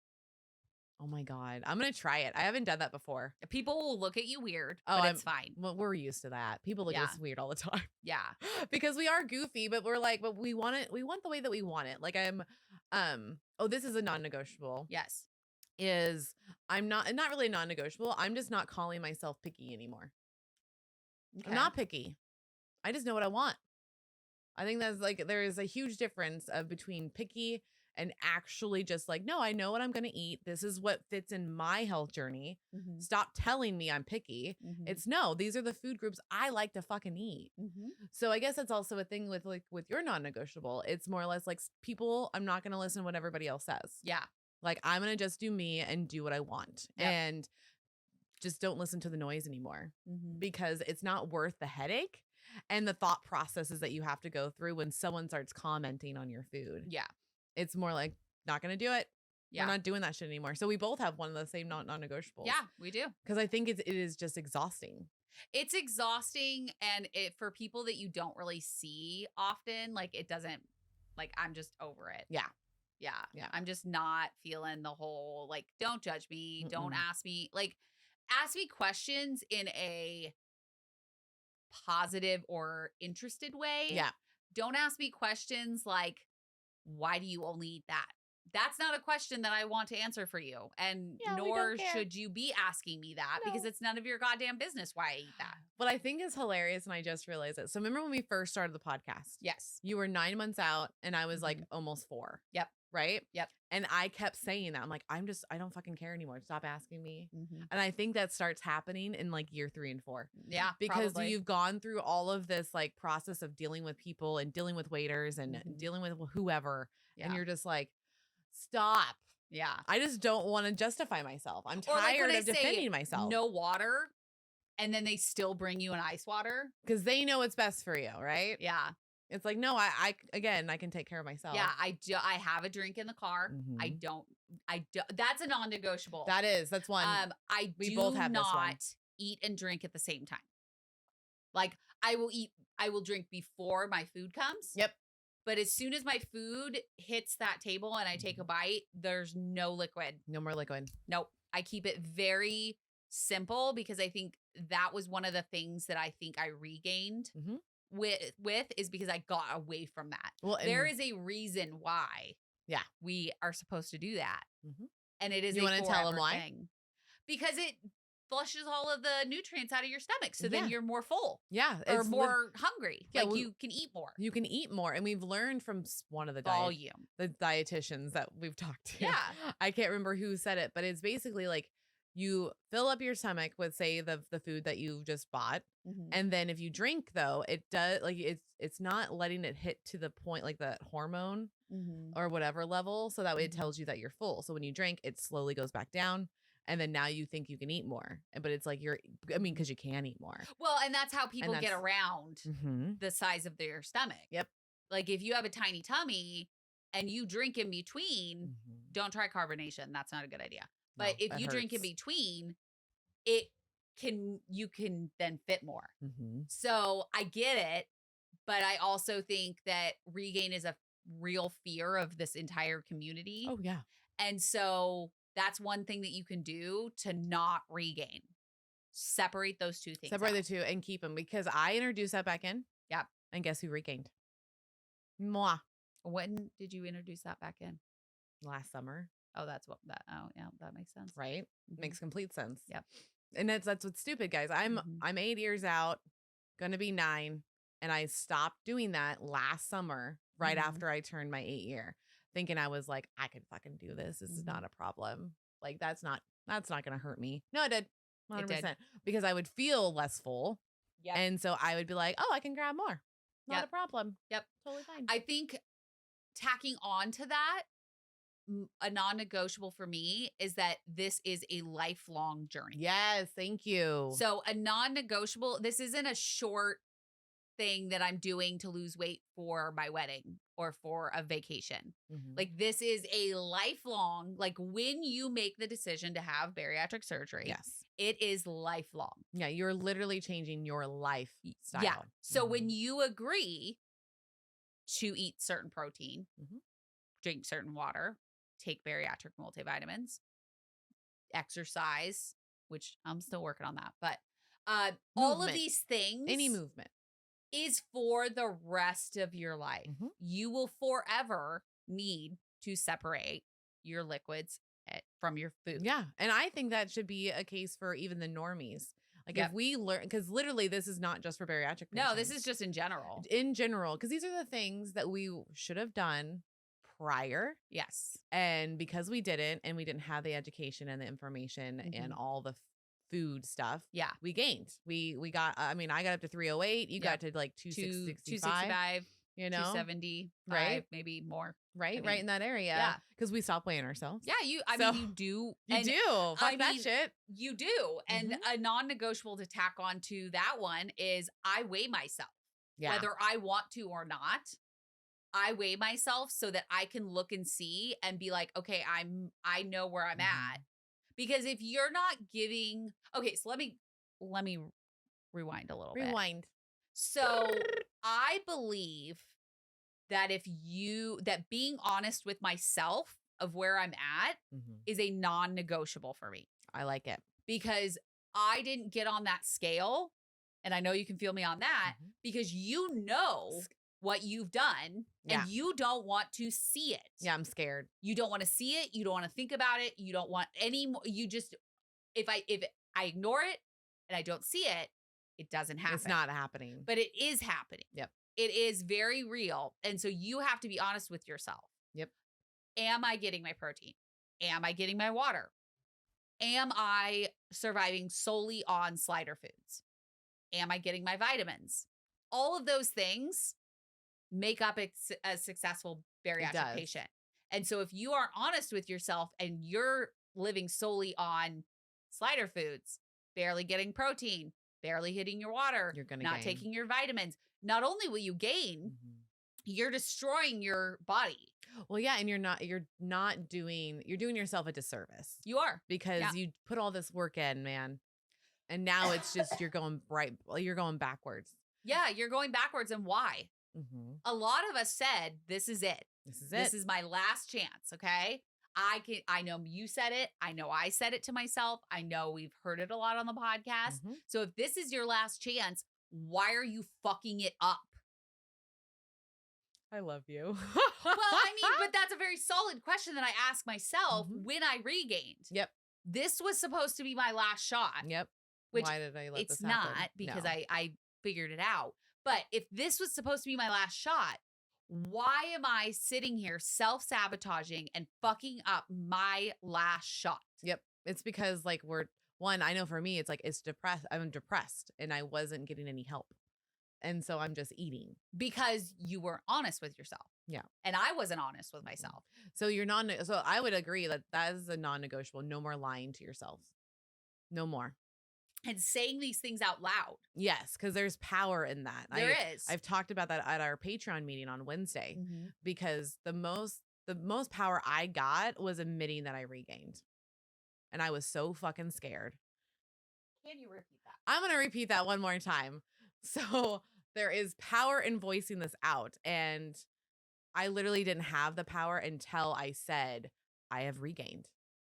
Oh my God. I'm going to try it. I haven't done that before. People will look at you weird, but it's fine. Well, we're used to that. People look at us weird all the time. Yeah. Because we are goofy, but we're like, but we want it. We want the way that we want it. Like this is a non-negotiable. Yes. I'm not really a non-negotiable. I'm just not calling myself picky anymore. Okay. I'm not picky. I just know what I want. I think that's like, there is a huge difference between picky and actually just like, no, I know what I'm going to eat. This is what fits in my health journey. Stop telling me I'm picky. It's no, these are the food groups I like to fucking eat. So I guess that's also a thing with your non-negotiable. It's more or less like people, I'm not going to listen to what everybody else says. Yeah. Like I'm going to just do me and do what I want. Yep. And just don't listen to the noise anymore because it's not worth the headache and the thought processes that you have to go through when someone starts commenting on your food. Yeah. It's more like, not going to do it. Yeah. We're not doing that shit anymore. So we both have one of the same non-negotiables. Yeah, we do. Because I think it is just exhausting. It's exhausting. And for people that you don't really see often, like it doesn't, like I'm just over it. Yeah. Yeah. Yeah. I'm just not feeling the whole, like, don't judge me. Don't ask me. Like, ask me questions in a positive or interested way. Yeah. Don't ask me questions like, why do you only eat that? That's not a question that I want to answer for you. And nor should you be asking me that because it's none of your goddamn business why I eat that. What I think is hilarious, and I just realized it. So remember when we first started the podcast? Yes. You were 9 months out and I was like almost 4. Yep. Right? Yep. And I kept saying that. I'm like, I don't fucking care anymore. Stop asking me. And I think that starts happening in like year 3 and 4. Yeah. Because probably. you've gone through all of this like process of dealing with people and dealing with waiters and dealing with whoever. Yeah. And you're just like, stop. Yeah. I just don't want to justify myself. I'm tired of defending myself. No water. And then they still bring you an ice water. Because they know what's best for you, right? Yeah. It's like, no, I can take care of myself. Yeah, I have a drink in the car. I don't, that's a non-negotiable. That's one. We both have this one. eat and drink at the same time. Like I will drink before my food comes. Yep. But as soon as my food hits that table and I take a bite, there's no liquid. No more liquid. Nope. I keep it very simple because I think that was one of the things that I think I regained with is because I got away from that. Well, there is a reason why we are supposed to do that. And it is you want to tell them why? Thing. Because it flushes all of the nutrients out of your stomach. So then you're more full. Yeah. Or more hungry. Yeah, like you can eat more. You can eat more. And we've learned from one of the the dietitians that we've talked to. Yeah. I can't remember who said it, but it's basically like you fill up your stomach with, say, the food that you just bought. And then if you drink, though, it does like it's not letting it hit to the point like that hormone or whatever level. So that way it tells you that you're full. So when you drink, it slowly goes back down. And then now you think you can eat more. But it's like because you can eat more. Well, and that's how people get around the size of their stomach. Yep. Like if you have a tiny tummy and you drink in between, don't try carbonation. That's not a good idea. But if you drink in between, you can then fit more. So I get it. But I also think that regain is a real fear of this entire community. Oh, yeah. And so that's one thing that you can do to not regain. Separate those two things. Separate the two and keep them because I introduced that back in. Yep. And guess who regained? Moi. When did you introduce that back in? Last summer. Oh, that makes sense. Right? Makes complete sense. Yep. And that's what's stupid, guys. I'm 8 years out, gonna be 9, and I stopped doing that last summer, right after I turned my 8 year. Thinking I was like, I could fucking do this. This is not a problem. Like that's not gonna hurt me. No, it did. 100%. It did. Because I would feel less full. Yeah. And so I would be like, oh, I can grab more. Not a problem. Yep. Totally fine. I think tacking on to that, a non-negotiable for me is that this is a lifelong journey. Yes. Thank you. So a non-negotiable, this isn't a short thing that I'm doing to lose weight for my wedding or for a vacation. Like this is a lifelong, like when you make the decision to have bariatric surgery, it is lifelong. Yeah. You're literally changing your lifestyle. Yeah. So when you agree to eat certain protein, drink certain water, take bariatric multivitamins, exercise, which I'm still working on that, but all of these things, any movement, is for the rest of your life. You will forever need to separate your liquids from your food. Yeah. And I think that should be a case for even the normies. Like if we learn, because literally this is not just for bariatric patients. No, this is just in general. In general, because these are the things that we should have done prior. Yes. And because we didn't, and we didn't have the education and the information and all the food stuff. Yeah. We gained. We got, I got up to 308. You got to like 265. You know, 270, right? Maybe more. Right. Right in that area. Yeah. Because we stopped weighing ourselves. Yeah. You do. You do. Fuck that shit. You do. And a non-negotiable to tack on to that one is I weigh myself. Yeah. Whether I want to or not. I weigh myself so that I can look and see and be like, okay, I know where I'm at. Because if you're not giving, okay, so let me rewind a little bit. So I believe that that being honest with myself of where I'm at is a non-negotiable for me. I like it. Because I didn't get on that scale. And I know you can feel me on that because you know what you've done and you don't want to see it. Yeah, I'm scared. You don't want to see it. You don't want to think about it. You don't want any more. You just, if I ignore it and I don't see it, it doesn't happen. It's not happening. But it is happening. Yep. It is very real. And so you have to be honest with yourself. Yep. Am I getting my protein? Am I getting my water? Am I surviving solely on slider foods? Am I getting my vitamins? All of those things make up a successful bariatric patient. And so if you are honest with yourself and you're living solely on slider foods, barely getting protein, barely hitting your water, you're gonna not taking your vitamins, not only will you gain, you're destroying your body. Well, yeah, and you're doing yourself a disservice. You are. Because you put all this work in, man. And now it's just you're going backwards. Yeah, you're going backwards. And why? A lot of us said, this is it. This is my last chance. Okay. I know you said it. I know I said it to myself. I know we've heard it a lot on the podcast. So if this is your last chance, why are you fucking it up? I love you. Well, I mean, but that's a very solid question that I ask myself when I regained. Yep. This was supposed to be my last shot. Yep. Which why did I let it's this happen? not, because No. I figured it out. But if this was supposed to be my last shot, why am I sitting here self-sabotaging and fucking up my last shot? Yep. It's because like I know for me, it's like I'm depressed and I wasn't getting any help. And so I'm just eating. Because you weren't honest with yourself. Yeah. And I wasn't honest with myself. So so I would agree that is a non-negotiable. No more lying to yourself. No more. And saying these things out loud. Yes, because there's power in that. There is. I've talked about that at our Patreon meeting on Wednesday because the most power I got was admitting that I regained. And I was so fucking scared. Can you repeat that? I'm going to repeat that one more time. So there is power in voicing this out. And I literally didn't have the power until I said, I have regained.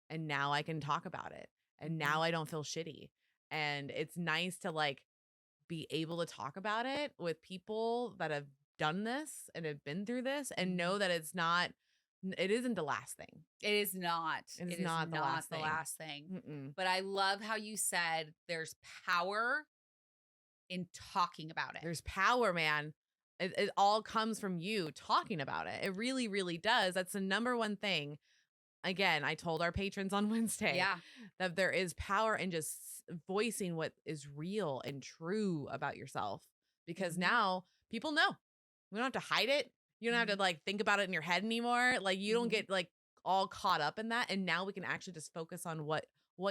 And now I can talk about it. And now I don't feel shitty. And it's nice to like be able to talk about it with people that have done this and have been through this and know that it isn't the last thing. It is not. It is not the last thing. Mm-mm. But I love how you said there's power in talking about it. There's power, man. It all comes from you talking about it. It really, really does. That's the number one thing. Again, I told our patrons on Wednesday that there is power in just voicing what is real and true about yourself, because now people know. We don't have to hide it. You don't have to like think about it in your head anymore. Like you don't get like all caught up in that. And now we can actually just focus on what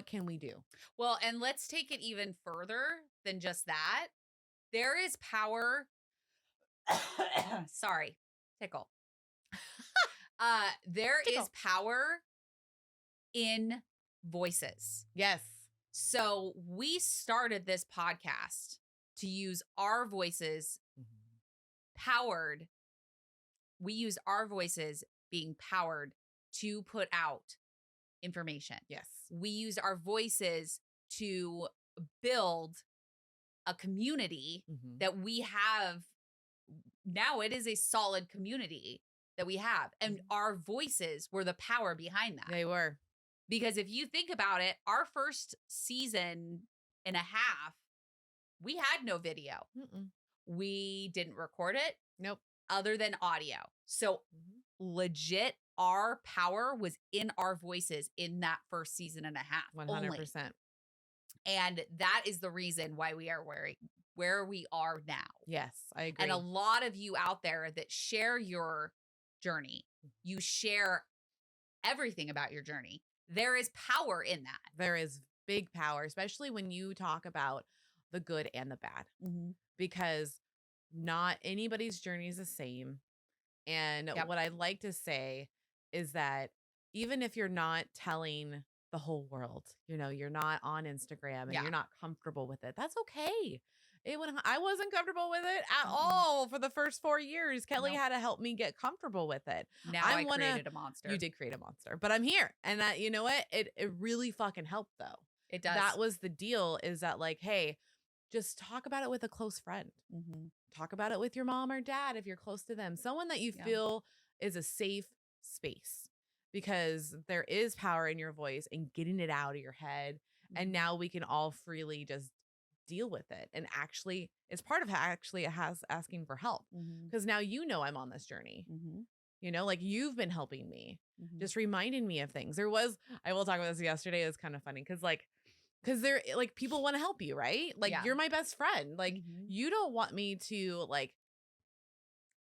can we do? Well, and let's take it even further than just that. There is power. Sorry, tickle. There is power in voices. Yes. So we started this podcast to use our voices powered. We use our voices being powered to put out information. Yes. We use our voices to build a community that we have. Now it is a solid community that we have. And our voices were the power behind that. They were. Because if you think about it, our first season and a half, we had no video. We didn't record it. Nope. Other than audio. So legit, our power was in our voices in that first season and a half. 100%. Only. And that is the reason why we are where we are now. Yes, I agree. And a lot of you out there that share your journey, you share everything about your journey. There is power in that. There is big power, especially when you talk about the good and the bad, because not anybody's journey is the same. And what I'd like to say is that even if you're not telling the whole world, you're not on Instagram and you're not comfortable with it, that's okay. I wasn't comfortable with it at all for the first 4 years. Kelly had to help me get comfortable with it. Now I created a monster. You did create a monster, but I'm here. And that, you know what? It really fucking helped though. It does. That was the deal, is that like, hey, just talk about it with a close friend. Talk about it with your mom or dad if you're close to them. Someone that you feel is a safe space, because there is power in your voice and getting it out of your head. And now we can all freely just deal with it. And actually, it's part of asking for help, because now I'm on this journey. Like you've been helping me, just reminding me of things. I will talk about this yesterday. It was kind of funny because they're like, people want to help you, right? Like you're my best friend. Like you don't want me to like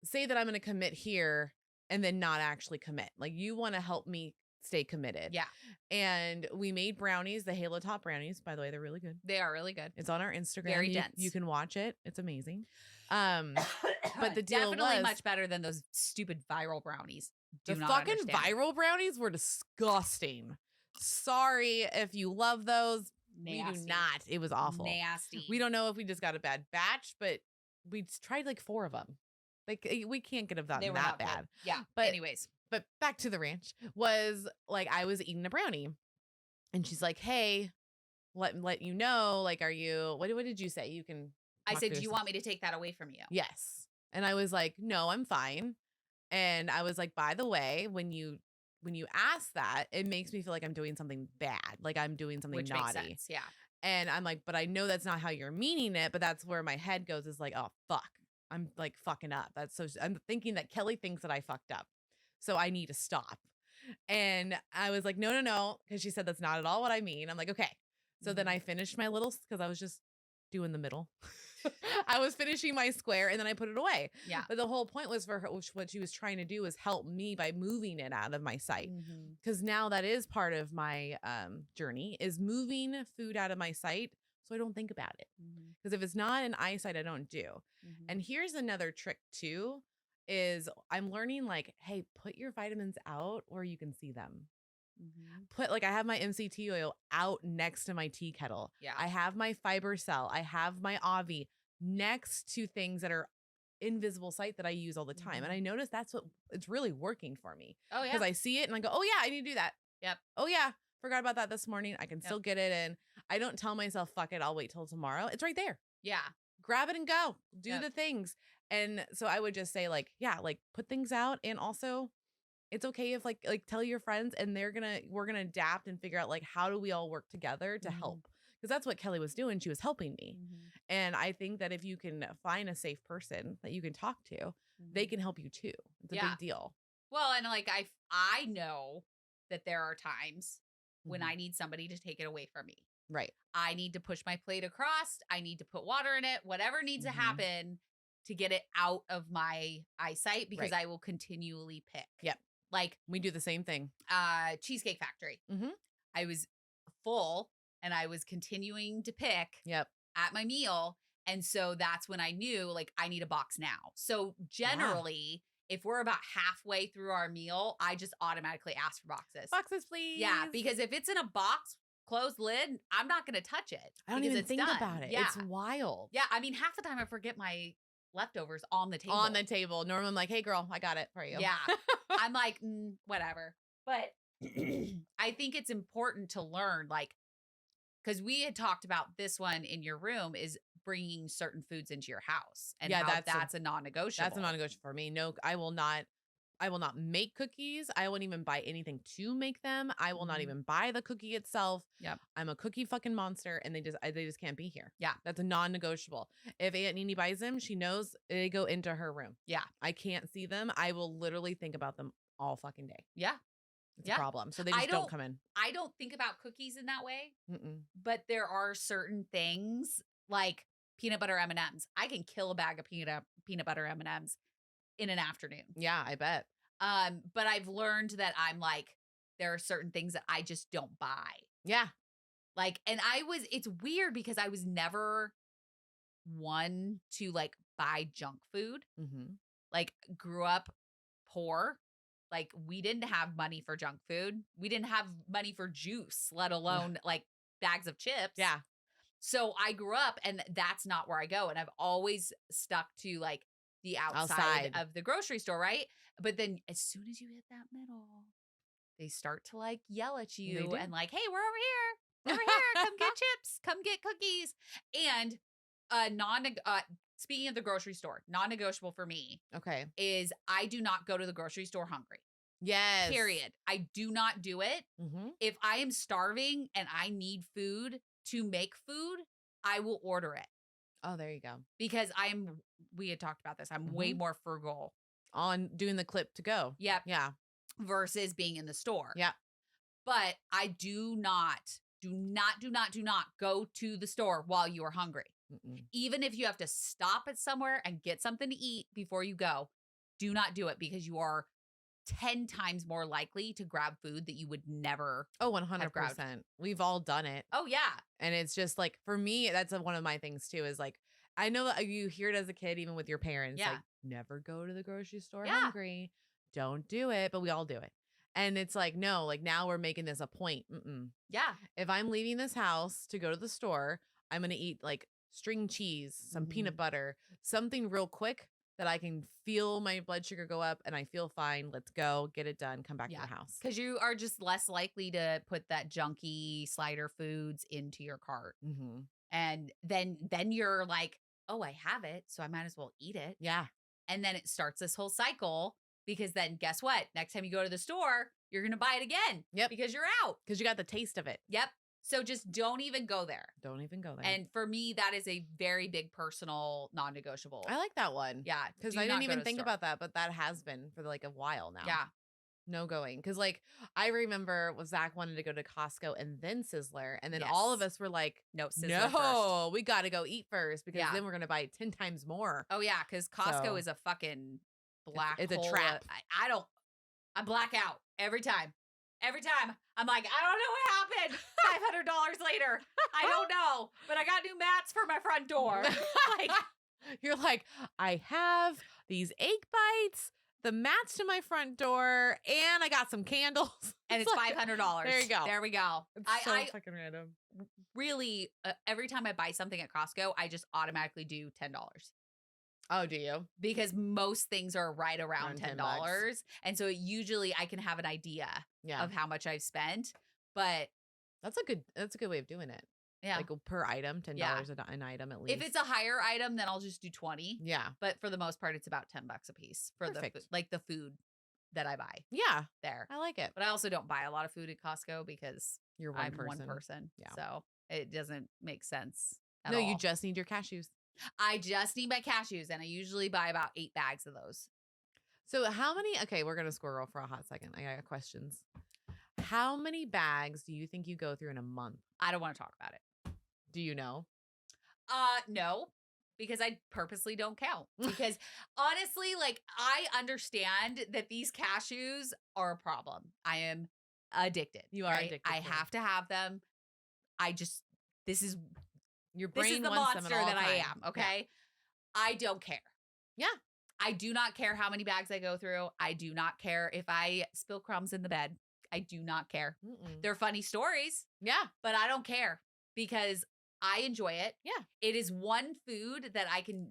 say that I'm going to commit here and then not actually commit. Like you want to help me stay committed. Yeah. And we made brownies, the Halo Top brownies. By the way, they're really good. They are really good. It's on our Instagram. Very dense. You can watch it. It's amazing. But the deal definitely much better than those stupid viral brownies. The fucking viral brownies were disgusting. Sorry if you love those. We do not. It was awful. Nasty. We don't know if we just got a bad batch, but we tried like 4 of them. Like we can't get them that bad. Good. Yeah. But anyways. But back to the ranch was like, I was eating a brownie and she's like, hey, let you know, like, are you, what did you say? You can. I said, do you want me to take that away from you? Yes. And I was like, no, I'm fine. And I was like, by the way, when you ask that, it makes me feel like I'm doing something bad. Like I'm doing something naughty. Makes sense. Yeah. And I'm like, but I know that's not how you're meaning it. But that's where my head goes is like, oh, fuck. I'm like fucking up. I'm thinking that Kelly thinks that I fucked up. So I need to stop. And I was like, no. Because she said, that's not at all what I mean. I'm like, okay. So then I finished my little, because I was just doing the middle. I was finishing my square and then I put it away. Yeah. But the whole point was for her, what she was trying to do was help me by moving it out of my sight. Because now that is part of my journey is moving food out of my sight. So I don't think about it. Because if it's not an eyesight, I don't do. And here's another trick too, is I'm learning like, hey, put your vitamins out where you can see them. Put like I have my MCT oil out next to my tea kettle. Yeah. I have my fiber cell. I have my Avi next to things that are invisible sight that I use all the time. And I notice that's what it's really working for me. Oh yeah. Because I see it and I go, oh yeah, I need to do that. Yep. Oh yeah. Forgot about that this morning. I can still get it in. I don't tell myself, fuck it, I'll wait till tomorrow. It's right there. Yeah. Grab it and go. Do the things. And so I would just say like, yeah, like put things out. And also it's okay if like tell your friends and we're going to adapt and figure out like, how do we all work together to help? Because that's what Kelly was doing. She was helping me. And I think that if you can find a safe person that you can talk to, they can help you too. It's a big deal. Well, and like I know that there are times when I need somebody to take it away from me. Right. I need to push my plate across. I need to put water in it, whatever needs to happen to get it out of my eyesight because I will continually pick. Yep. Like we do the same thing. Cheesecake Factory. I was full and I was continuing to pick at my meal. And so that's when I knew like I need a box now. So generally, if we're about halfway through our meal, I just automatically ask for boxes. Boxes, please. Yeah, because if it's in a box, closed lid, I'm not going to touch it. I don't even think about it. Yeah. It's wild. Yeah, I mean, half the time I forget my leftovers on the table. On the table. Normally I'm like, hey, girl, I got it for you. Yeah. I'm like, whatever. But I think it's important to learn, like, because we had talked about this one in your room is bringing certain foods into your house. And that's a non-negotiable. That's a non-negotiable for me. No, I will not make cookies. I won't even buy anything to make them. I will not even buy the cookie itself. Yep. I'm a cookie fucking monster and they just can't be here. Yeah. That's a non-negotiable. If Aunt Nini buys them, she knows they go into her room. Yeah. I can't see them. I will literally think about them all fucking day. Yeah. It's a problem. So they just don't come in. I don't think about cookies in that way, but there are certain things like peanut butter M&Ms. I can kill a bag of peanut butter M&Ms in an afternoon. Yeah, I bet. But I've learned that I'm like, there are certain things that I just don't buy. Yeah. Like, and it's weird because I was never one to like buy junk food. Like grew up poor. Like we didn't have money for junk food. We didn't have money for juice, let alone like bags of chips. Yeah. So I grew up and that's not where I go. And I've always stuck to like the outside of the grocery store, right? But then as soon as you hit that middle, they start to like yell at you and like, hey, we're over here, come get chips, come get cookies. And speaking of the grocery store, non-negotiable for me is I do not go to the grocery store hungry. Yes. Period. I do not do it. If I am starving and I need food to make food, I will order it. Oh, there you go. Because we had talked about this. I'm way more frugal on doing the clip to go. Yep. Yeah. Versus being in the store. Yeah. But I do not go to the store while you are hungry. Even if you have to stop at somewhere and get something to eat before you go, do not do it because you are 10 times more likely to grab food that you would never. Oh, 100%. We've all done it. Oh, yeah. And it's just like, for me, that's one of my things too, is like, I know that you hear it as a kid, even with your parents, like never go to the grocery store hungry. Don't do it. But we all do it. And it's like, no, like now we're making this a point. Yeah. If I'm leaving this house to go to the store, I'm going to eat like string cheese, some peanut butter, something real quick that I can feel my blood sugar go up and I feel fine. Let's go, get it done, come back to the house. Because you are just less likely to put that junky slider foods into your cart. And then you're like, oh, I have it, so I might as well eat it. Yeah. And then it starts this whole cycle because then guess what? Next time you go to the store, you're going to buy it again. Yep. Because you're out. Because you got the taste of it. Yep. So just don't even go there. Don't even go there. And for me, that is a very big personal non-negotiable. I like that one. Yeah. Because I didn't even think about that, but that has been for like a while now. Yeah. No going. Because like I remember Zach wanted to go to Costco and then Sizzler. And then all of us were like, no, Sizzler first. We got to go eat first because then we're going to buy 10 times more. Oh, yeah. Because Costco is a fucking black It's hole. a trap. I black out every time. Every time. I'm like, I don't know what happened. $500 later. I don't know. But I got new mats for my front door. Like, you're like, I have these egg bites, the mats to my front door, and I got some candles. And it's $500. There you go. There we go. It's so fucking random. Really, every time I buy something at Costco, I just automatically do $10. Oh, do you? Because most things are right around $10. And so usually I can have an idea of how much I've spent. But that's a good way of doing it. Yeah. Like per item, $10 an item at least. If it's a higher item, then I'll just do 20. Yeah. But for the most part, it's about $10 a piece for the food that I buy. Yeah. There. I like it. But I also don't buy a lot of food at Costco because I'm one person. Yeah. So it doesn't make sense. No, you just need your cashews. I just need my cashews, and I usually buy about 8 bags of those. So how many, okay, we're going to squirrel for a hot second. I got questions. How many bags do you think you go through in a month? I don't want to talk about it. Do you know? No, because I purposely don't count. Because honestly, like I understand that these cashews are a problem. I am addicted. You are addicted. I have to have them. Your brain this is the wants monster them at all that I time. am. Okay. Yeah. I don't care. Yeah. I do not care how many bags I go through. I do not care if I spill crumbs in the bed. I do not care. They're funny stories. Yeah. But I don't care because I enjoy it. Yeah. It is one food that I can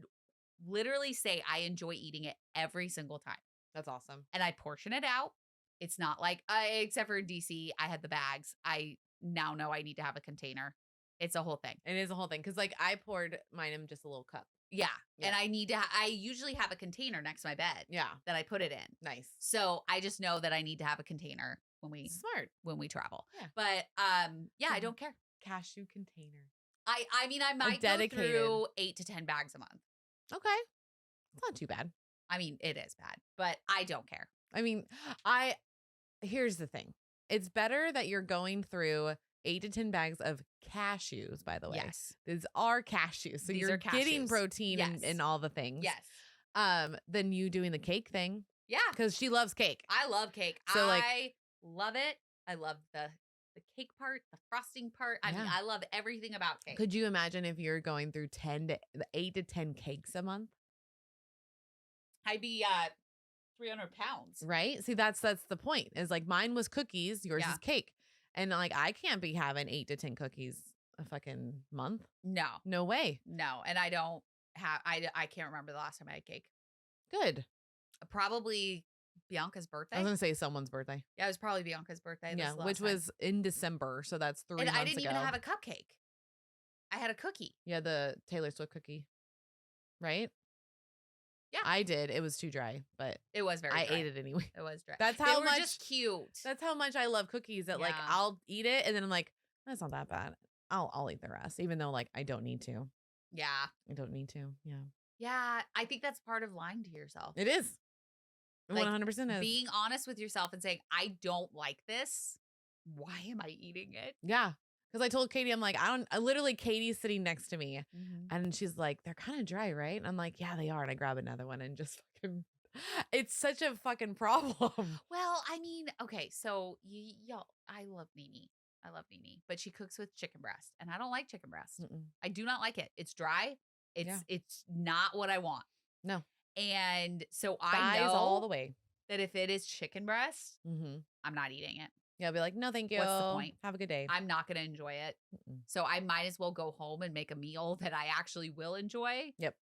literally say I enjoy eating it every single time. That's awesome. And I portion it out. It's not like, except for in DC, I had the bags. I now know I need to have a container. It's a whole thing. It is a whole thing. Because like I poured mine in just a little cup. Yeah. And I usually have a container next to my bed. Yeah. That I put it in. Nice. So I just know that I need to have a container when we travel. Yeah. But I don't care. Cashew container. I mean, I might go through 8 to 10 bags a month. Okay. It's not too bad. I mean, it is bad, but I don't care. I mean, here's the thing. It's better that you're going through 8 to 10 bags of cashews, by the way. Yes. These are cashews. So you're getting protein and all the things. Yes. Than you doing the cake thing. Yeah. Because she loves cake. I love cake. So I love it. I love the cake part, the frosting part. I mean, I love everything about cake. Could you imagine if you're going through 8 to 10 cakes a month? I'd be 300 pounds. Right? See, that's the point. Is like mine was cookies, yours is cake. And like I can't be having 8 to 10 cookies a fucking month. No way. No. And I don't have I can't remember the last time I had cake. Good. Probably Bianca's birthday. I was gonna say someone's birthday. Yeah, it was probably Bianca's birthday. Yeah, which was in December, so that's 3 months ago. And I didn't even have a cupcake. I had a cookie. Yeah, the Taylor Swift cookie. Right? Yeah. I did. It was too dry, but it was very dry. I ate it anyway. It was dry. That's how much just cute. That's how much I love cookies that like I'll eat it and then I'm like, that's not that bad. I'll eat the rest, even though like I don't need to. Yeah. I don't need to. Yeah. Yeah. I think that's part of lying to yourself. It is. Like, 100% is. Being honest with yourself and saying, I don't like this. Why am I eating it? Yeah. Because I told Katie, I'm like, literally Katie's sitting next to me and she's like, they're kind of dry, right? And I'm like, yeah, they are. And I grab another one and just fucking, it's such a fucking problem. Well, I mean, okay. So y'all, I love Nene. But she cooks with chicken breast and I don't like chicken breast. I do not like it. It's dry. It's not what I want. No. And so I know all the way. that if it is chicken breast, Mm-hmm. I'm not eating it. Yeah, I'll be like, no, thank you. What's the point? Have a good day. I'm not going to enjoy it. Mm-mm. So I might as well go home and make a meal that I actually will enjoy. Yep.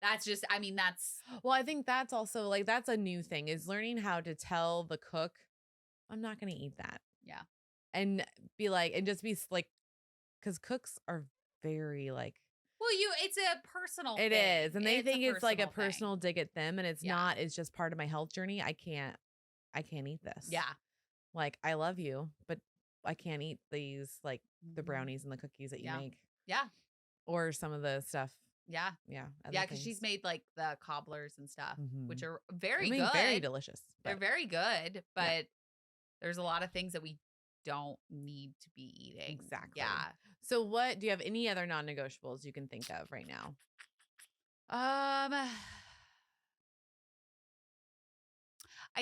That's just, I mean, that's. Well, I think that's also like, that's a new thing is learning how to tell the cook, I'm not going to eat that. Yeah. And be like, and just be like, because cooks are very like, Well, it's a personal it thing. is. And they think it's like a personal thing. personal dig at them. And it's Yeah. not, it's just part of my health journey. I can't eat this. Yeah. Like, I love you, but I can't eat these, like the Mhm. brownies and the cookies that you Yeah. make. Yeah. Or some of the stuff. Yeah. Yeah. Yeah. Because she's made like the cobblers and stuff, which are very good. Very delicious. They're very good, but there's a lot of things that we don't need to be eating. Exactly. Yeah. So do you have any other non-negotiables you can think of right now? I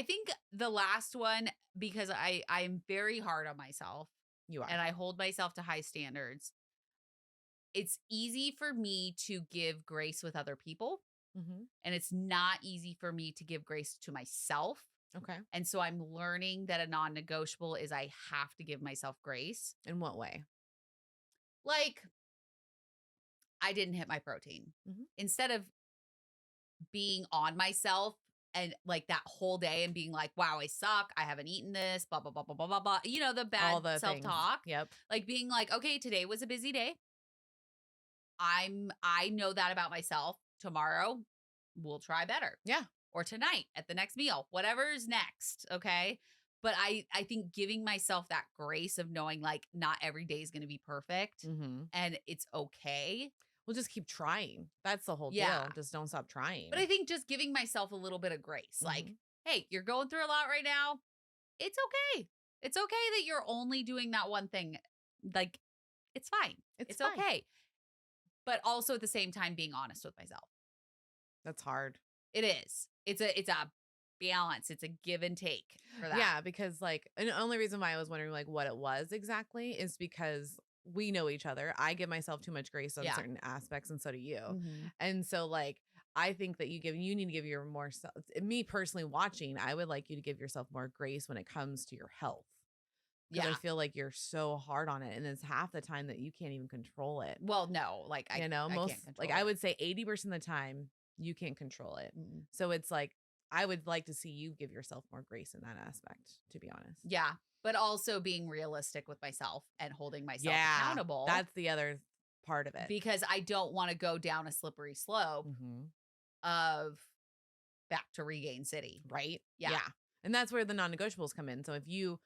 think the last one, because I'm very hard on myself. You are. And I hold myself to high standards. It's easy for me to give grace with other people. Mm-hmm. And it's not easy for me to give grace to myself. Okay. And so I'm learning that a non-negotiable is I have to give myself grace. In what way? Like, I didn't hit my protein. Mm-hmm. Instead of being on myself and like that whole day and being like, wow, I suck. I haven't eaten this, blah, blah, blah, blah, blah, blah, blah. You know, the bad self-talk. Yep. Like being like, okay, today was a busy day. I know that about myself. Tomorrow we'll try better. Yeah. Or tonight at the next meal, whatever's next. Okay. But I think giving myself that grace of knowing like not every day is going to be perfect and it's okay. We'll just keep trying. That's the whole Yeah. deal. Just don't stop trying. But I think just giving myself a little bit of grace, like, hey, you're going through a lot right now. It's okay. It's okay that you're only doing that one thing. Like, it's fine. It's fine. okay. But also at the same time, being honest with myself. That's hard. It is. It's a balance. It's a give and take for that. Yeah, because like, and the only reason why I was wondering like what it was exactly is because we know each other. I give myself too much grace on certain aspects, and so do you. And so like, I think that you need to give your more me personally watching, I would like you to give yourself more grace when it comes to your health. Because I feel like you're so hard on it, and it's half the time that you can't even control it. Well, no, like I most can't control like it. I would say 80% of the time you can't control it. So it's like I would like to see you give yourself more grace in that aspect, to be honest. Yeah, but also being realistic with myself and holding myself accountable. That's the other part of it. Because I don't want to go down a slippery slope of back to Regain City. Right? Yeah. And that's where the non-negotiables come in. So if you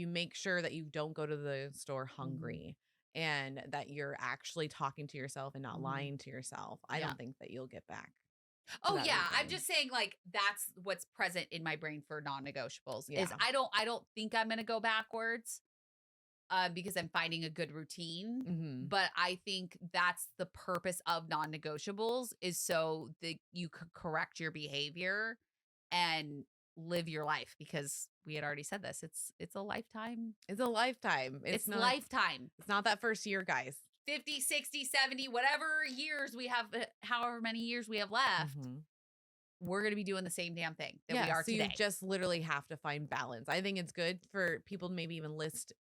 make sure that you don't go to the store hungry and that you're actually talking to yourself and not lying to yourself, I don't think that you'll get back. Oh yeah. I'm just saying like that's what's present in my brain for non-negotiables is I don't think I'm going to go backwards because I'm finding a good routine. But I think that's the purpose of non-negotiables is so that you could correct your behavior and live your life, because we had already said this. It's a lifetime. It's a lifetime. It's not, lifetime. It's not that first year, guys. 50, 60, 70, whatever years we have, however many years we have left, we're going to be doing the same damn thing that we are so today. You just literally have to find balance. I think it's good for people to maybe even list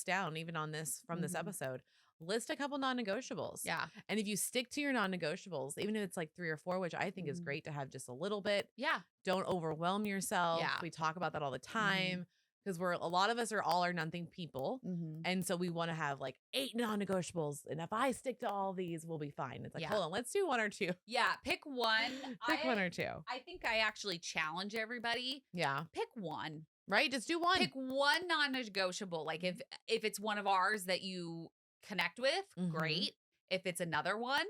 down, even on this, from this episode, list a couple non-negotiables. Yeah. And if you stick to your non-negotiables, even if it's like 3 or 4, which I think is great to have just a little bit. Yeah. Don't overwhelm yourself. Yeah. We talk about that all the time. Because a lot of us are all or nothing people. And so we want to have like 8 non-negotiables. And if I stick to all these, we'll be fine. It's like, hold on, let's do 1 or 2. Yeah. Pick one. Pick 1 or 2. I think I actually challenge everybody. Yeah. Pick one. Right? Just do 1. Pick one non-negotiable. Like if it's one of ours that you connect with, great. If it's another one,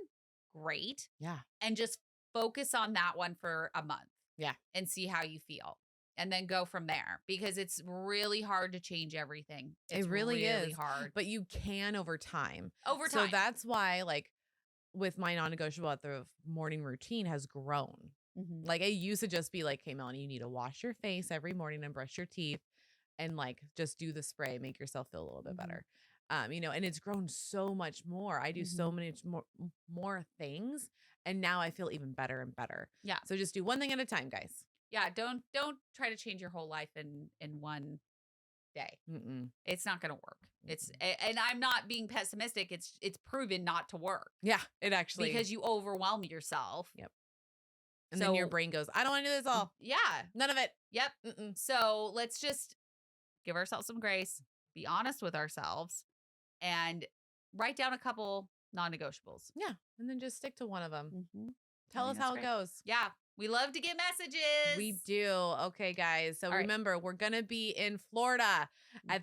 great. Yeah. And just focus on that one for a month. Yeah. And see how you feel. And then go from there, because it's really hard to change everything. It's it really is hard. But you can over time. So that's why, like, with my non-negotiable at the morning routine has grown. Like, it used to just be like, hey, Melanie, you need to wash your face every morning and brush your teeth and like just do the spray, make yourself feel a little bit better. And it's grown so much more. I do so many more things. And now I feel even better and better. Yeah. So just do one thing at a time, guys. Yeah, don't try to change your whole life in one day. It's not going to work. And I'm not being pessimistic. It's proven not to work. Yeah, it actually, because you overwhelm yourself. Yep. And then your brain goes, I don't want to do this all. Yeah. None of it. Yep. So let's just give ourselves some grace, be honest with ourselves, and write down a couple non-negotiables. Yeah. And then just stick to one of them. Tell us how it goes. Yeah. We love to get messages. We do. Okay, guys. So remember, we're going to be in Florida at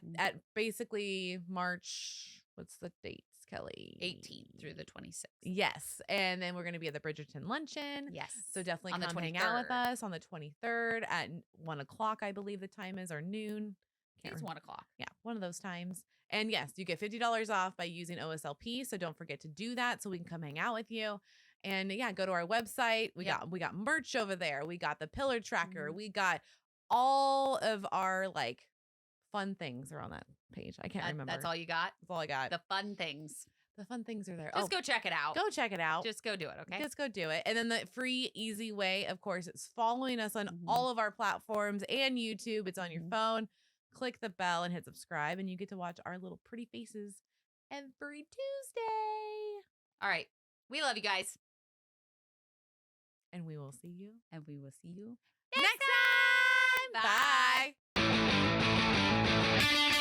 basically March. What's the dates, Kelly? 18th through the 26th. Yes. And then we're going to be at the Bridgerton Luncheon. Yes. So definitely come hang out with us on the 23rd at 1 o'clock, I believe the time is, or noon. It's 1 o'clock. Yeah, one of those times. And yes, you get $50 off by using OSLP. So don't forget to do that so we can come hang out with you. And yeah, go to our website. We got merch over there. We got the pillar tracker. We got all of our like fun things are on that page. I can't remember. That's all you got? That's all I got. The fun things. The fun things are there. Just go check it out. Go check it out. Just go do it, okay? Just go do it. And then the free, easy way, of course, is following us on all of our platforms and YouTube. It's on your phone. Click the bell and hit subscribe, and you get to watch our little pretty faces every Tuesday. All right. We love you guys. And we will see you. Next time. Bye.